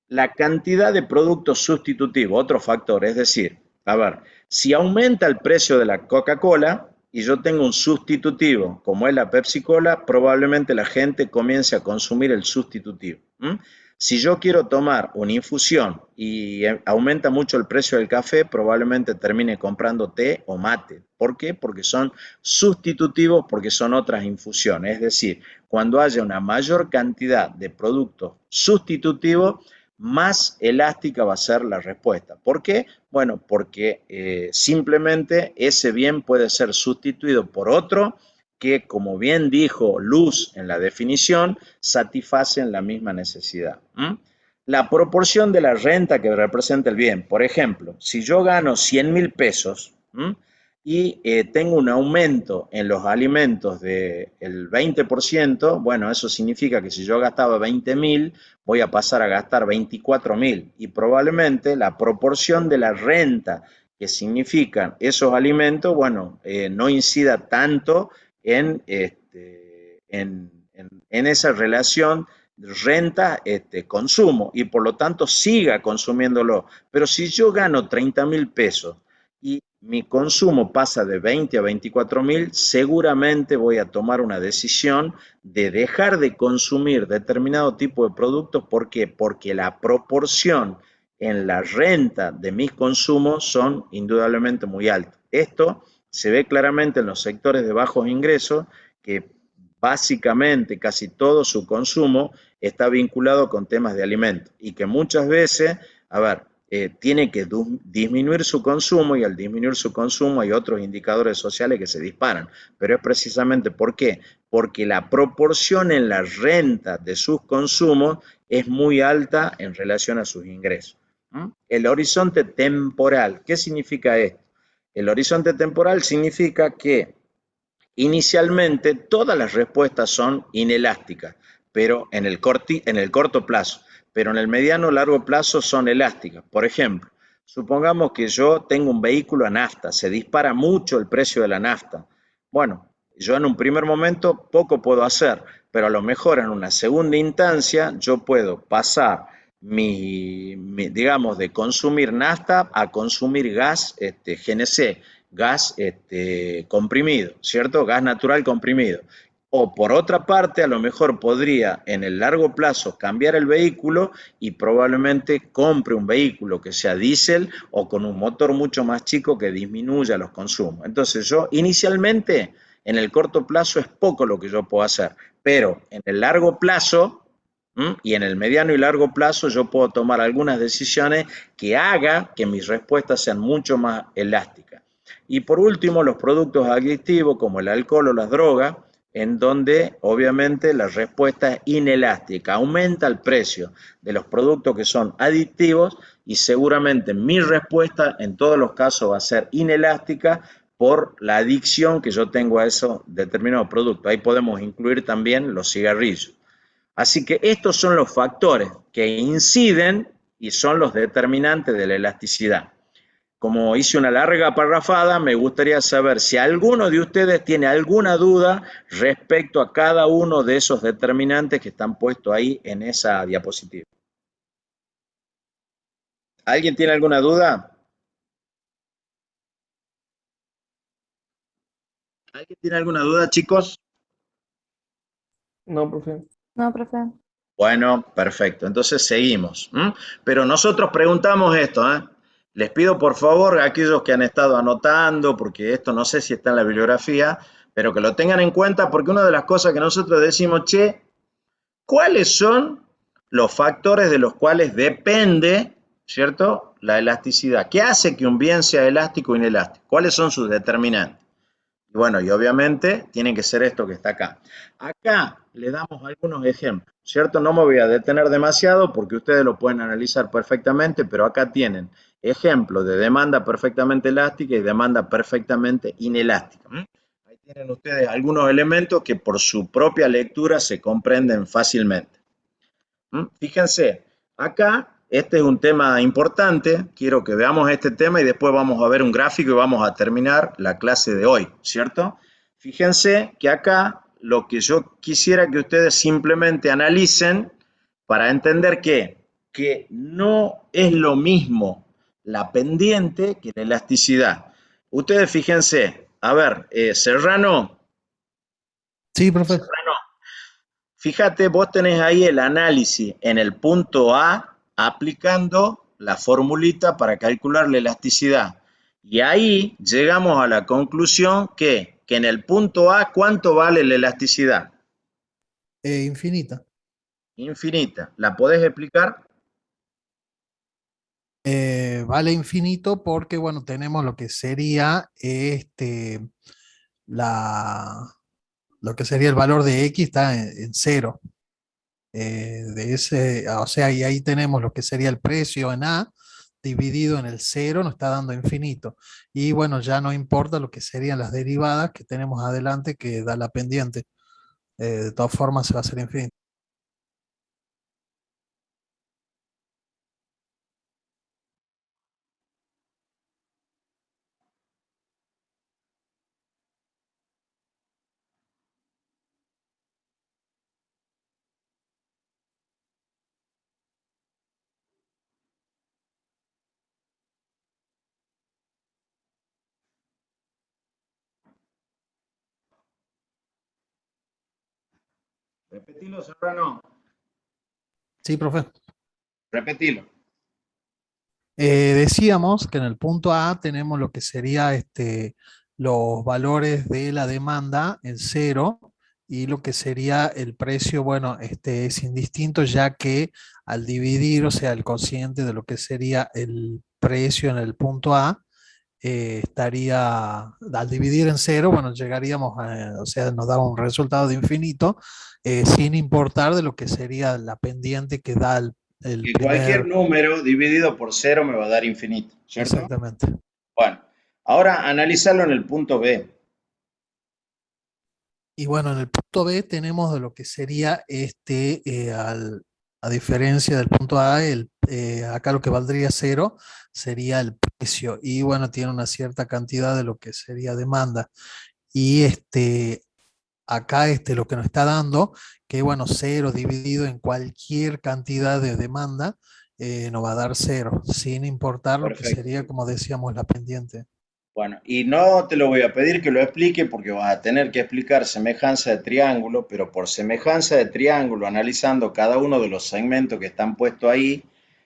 La cantidad de productos sustitutivos, otro factor, es decir, a ver, si aumenta el precio de la Coca-Cola y yo tengo un sustitutivo como es la Pepsi-Cola, probablemente la gente comience a consumir el sustitutivo. Si yo quiero tomar una infusión y aumenta mucho el precio del café, probablemente termine comprando té o mate. ¿Por qué? Porque son sustitutivos, porque son otras infusiones. Es decir, cuando haya una mayor cantidad de productos sustitutivos, más elástica va a ser la respuesta. ¿Por qué? Bueno, porque simplemente ese bien puede ser sustituido por otro que, como bien dijo Luz en la definición, satisfacen la misma necesidad. La proporción de la renta que representa el bien. Por ejemplo, si yo gano 100.000 pesos y tengo un aumento en los alimentos del 20%, bueno, eso significa que si yo gastaba 20.000, voy a pasar a gastar 24.000 y probablemente la proporción de la renta que significan esos alimentos, bueno, no incida tanto en esa relación renta-consumo y por lo tanto siga consumiéndolo. Pero si yo gano 30.000 pesos y mi consumo pasa de 20 a 24.000, seguramente voy a tomar una decisión de dejar de consumir determinado tipo de productos. ¿Por qué? Porque la proporción en la renta de mis consumos son indudablemente muy altas. Esto se ve claramente en los sectores de bajos ingresos, que básicamente casi todo su consumo está vinculado con temas de alimentos y que muchas veces, tiene que disminuir su consumo, y al disminuir su consumo hay otros indicadores sociales que se disparan. Pero es precisamente ¿por qué? Porque la proporción en la renta de sus consumos es muy alta en relación a sus ingresos. El horizonte temporal, ¿qué significa esto? El horizonte temporal significa que inicialmente todas las respuestas son inelásticas, pero en el corto plazo, pero en el mediano o largo plazo son elásticas. Por ejemplo, supongamos que yo tengo un vehículo a nafta, se dispara mucho el precio de la nafta. Bueno, yo en un primer momento poco puedo hacer, pero a lo mejor en una segunda instancia yo puedo pasar digamos, de consumir nafta a consumir gas GNC, gas comprimido, ¿cierto? Gas natural comprimido. O por otra parte, a lo mejor podría en el largo plazo cambiar el vehículo y probablemente compre un vehículo que sea diésel o con un motor mucho más chico que disminuya los consumos. Entonces yo inicialmente en el corto plazo es poco lo que yo puedo hacer, pero en el largo plazo y en el mediano y largo plazo yo puedo tomar algunas decisiones que haga que mis respuestas sean mucho más elásticas. Y por último, los productos adictivos como el alcohol o las drogas, en donde obviamente la respuesta es inelástica, aumenta el precio de los productos que son adictivos y seguramente mi respuesta en todos los casos va a ser inelástica por la adicción que yo tengo a esos determinados productos. Ahí podemos incluir también los cigarrillos. Así que estos son los factores que inciden y son los determinantes de la elasticidad. Como hice una larga parrafada, me gustaría saber si alguno de ustedes tiene alguna duda respecto a cada uno de esos determinantes que están puestos ahí en esa diapositiva. ¿Alguien tiene alguna duda? ¿Alguien tiene alguna duda, chicos? No, profe. No, profe. Bueno, perfecto. Entonces seguimos. Pero nosotros preguntamos esto, Les pido por favor a aquellos que han estado anotando, porque esto no sé si está en la bibliografía, pero que lo tengan en cuenta, porque una de las cosas que nosotros decimos, ¿cuáles son los factores de los cuales depende, ¿cierto?, la elasticidad? ¿Qué hace que un bien sea elástico o inelástico? ¿Cuáles son sus determinantes? Y bueno, y obviamente tiene que ser esto que está acá. Acá le damos algunos ejemplos, ¿cierto? No me voy a detener demasiado porque ustedes lo pueden analizar perfectamente, pero acá tienen ejemplos de demanda perfectamente elástica y demanda perfectamente inelástica. Ahí tienen ustedes algunos elementos que por su propia lectura se comprenden fácilmente. Fíjense, acá este es un tema importante, quiero que veamos este tema y después vamos a ver un gráfico y vamos a terminar la clase de hoy, ¿cierto? Fíjense que acá lo que yo quisiera que ustedes simplemente analicen para entender que no es lo mismo la pendiente que la elasticidad. Ustedes fíjense, a ver, Serrano. Sí, profe. Serrano, fíjate, vos tenés ahí el análisis en el punto A aplicando la formulita para calcular la elasticidad. Y ahí llegamos a la conclusión que en el punto A, ¿cuánto vale la elasticidad? Infinita. Infinita. ¿La podés explicar? Vale infinito porque, bueno, tenemos lo que sería la lo que sería el valor de X está en cero. O sea, y ahí tenemos lo que sería el precio en A dividido en el cero, nos está dando infinito. Y bueno, ya no importa lo que serían las derivadas que tenemos adelante que da la pendiente. De todas formas se va a hacer infinito. Repetilo, Serrano. Sí, profe. Repetilo. Decíamos que en el punto A tenemos lo que sería los valores de la demanda en cero y lo que sería el precio, bueno, es indistinto ya que al dividir, o sea, el cociente de lo que sería el precio en el punto A, al dividir en cero, bueno, llegaríamos o sea, nos da un resultado de infinito, sin importar de lo que sería la pendiente que da el Que cualquier primer. número dividido por cero me va a dar infinito, ¿cierto? Exactamente. Bueno, ahora analizarlo en el punto B. Y bueno, en el punto B tenemos de lo que sería a diferencia del punto A, acá lo que valdría cero sería el precio. Y bueno, tiene una cierta cantidad de lo que sería demanda. Y acá lo que nos está dando, que bueno, cero dividido en cualquier cantidad de demanda, nos va a dar cero, sin importar lo que Perfecto. sería, como decíamos, la pendiente. Bueno, y no te lo voy a pedir que lo explique porque vas a tener que explicar semejanza de triángulo, pero por semejanza de triángulo, analizando cada uno de los segmentos que están puestos ahí,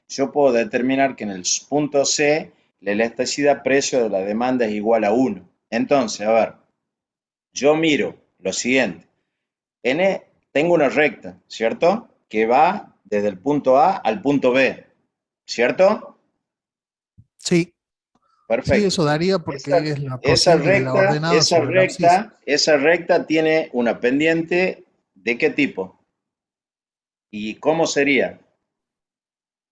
yo puedo determinar que en el punto C la elasticidad precio de la demanda es igual a 1. Entonces, a ver, yo miro lo siguiente. Tengo una recta, ¿cierto? Que va desde el punto A al punto B, ¿cierto? Sí. Perfecto. Sí, eso daría porque es la cociente de la Esa ordenada sobre la abscisa. esa recta tiene una pendiente ¿de qué tipo? ¿Y cómo sería?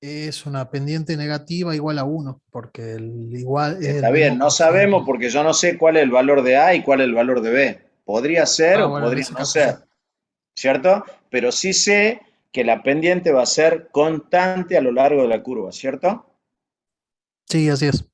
Es una pendiente negativa igual a 1, porque el igual es Está el bien, mismo no cociente. sabemos porque yo no sé cuál es el valor de A y cuál es el valor de B. Podría ser o Bueno, en podría ese no caso sí. ser, ¿cierto? Pero sí sé que la pendiente va a ser constante a lo largo de la curva, ¿cierto? Sí, así es.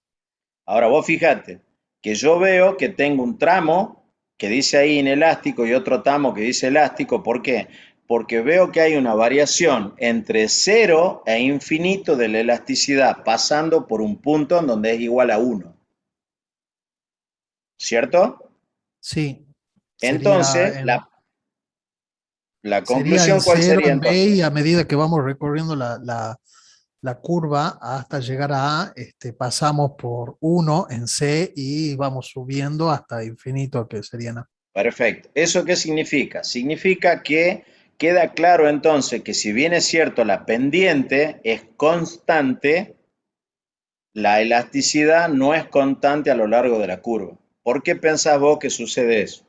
Ahora vos fíjate que yo veo que tengo un tramo que dice ahí inelástico y otro tramo que dice elástico. ¿Por qué? Porque veo que hay una variación entre 0 e infinito de la elasticidad, pasando por un punto en donde es igual a 1. ¿Cierto? Sí. Entonces, la Sería en conclusión, ¿cuál cero, sería en B, entonces? y a medida que vamos recorriendo la curva hasta llegar a A, pasamos por 1 en C y vamos subiendo hasta infinito, que sería en A. Perfecto. ¿Eso qué significa? Significa que queda claro entonces que si bien es cierto la pendiente es constante, la elasticidad no es constante a lo largo de la curva. ¿Por qué pensás vos que sucede eso?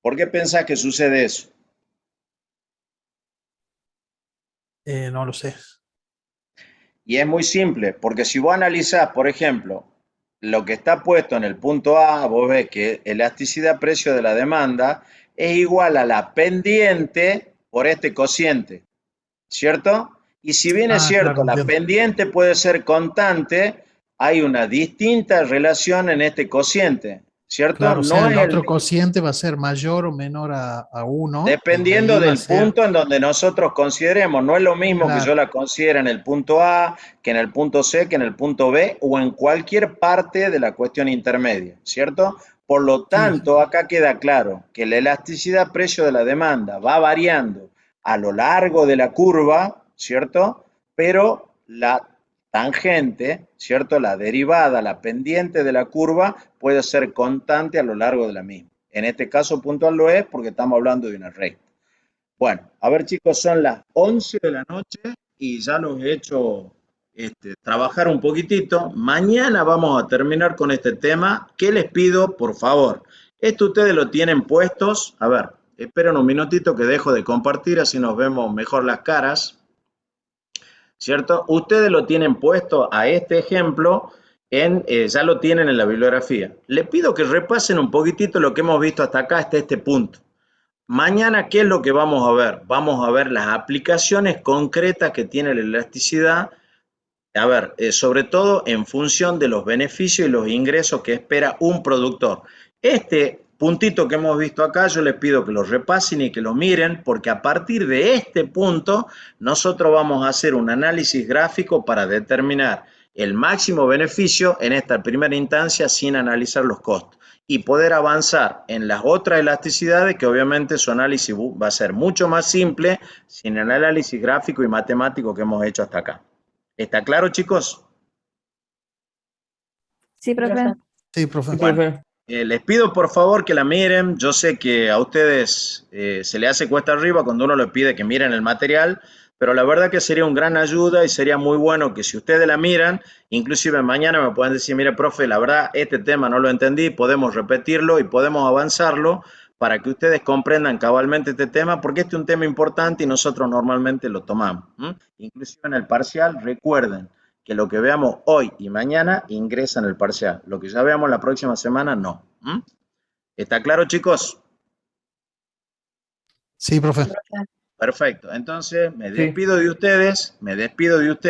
¿Por qué pensás que sucede eso? No lo sé. Y es muy simple, porque si vos analizás, por ejemplo, lo que está puesto en el punto A, vos ves que elasticidad precio de la demanda es igual a la pendiente por este cociente, ¿cierto? Y si bien es Ah, cierto, claro, la entiendo. pendiente puede ser constante, hay una distinta relación en este cociente, ¿cierto? Claro, o sea, No el es el otro cociente va a ser mayor o menor a 1 y dependiendo ahí va a del ser, punto en donde nosotros consideremos. No es lo mismo que yo claro, la considere en el punto A, que en el punto C, que en el punto B o en cualquier parte de la cuestión intermedia, ¿cierto? Por lo sí, sí, tanto, acá queda claro que la elasticidad precio de la demanda va variando a lo largo de la curva, ¿cierto? Pero la tangente, ¿cierto? La derivada, la pendiente de la curva puede ser constante a lo largo de la misma. En este caso puntual lo es porque estamos hablando de una recta. Bueno, a ver chicos, son las 11 de la noche y ya los he hecho trabajar un poquitito. Mañana vamos a terminar con este tema. ¿Qué les pido? Por favor, esto ustedes lo tienen puestos. A ver, esperen un minutito que dejo de compartir, así nos vemos mejor las caras. ¿Cierto? Ustedes lo tienen puesto a este ejemplo, ya lo tienen en la bibliografía. Les pido que repasen un poquitito lo que hemos visto hasta acá, hasta este punto. Mañana, ¿qué es lo que vamos a ver? Vamos a ver las aplicaciones concretas que tiene la elasticidad, a ver, sobre todo en función de los beneficios y los ingresos que espera un productor. Este puntito que hemos visto acá, yo les pido que lo repasen y que lo miren, porque a partir de este punto, nosotros vamos a hacer un análisis gráfico para determinar el máximo beneficio en esta primera instancia sin analizar los costos y poder avanzar en las otras elasticidades que obviamente su análisis va a ser mucho más simple sin el análisis gráfico y matemático que hemos hecho hasta acá. ¿Está claro, chicos? Sí, profe. Sí, profe. Bueno, les pido por favor que la miren. Yo sé que a ustedes se le hace cuesta arriba cuando uno les pide que miren el material, pero la verdad que sería un gran ayuda y sería muy bueno que si ustedes la miran, inclusive mañana me pueden decir, mire, profe, la verdad este tema no lo entendí, podemos repetirlo y podemos avanzarlo para que ustedes comprendan cabalmente este tema, porque este es un tema importante y nosotros normalmente lo tomamos. Inclusive en el parcial, recuerden que lo que veamos hoy y mañana ingresa en el parcial. Lo que ya veamos la próxima semana, no. ¿Está claro, chicos? Sí, profe. Perfecto. Entonces, me despido de ustedes.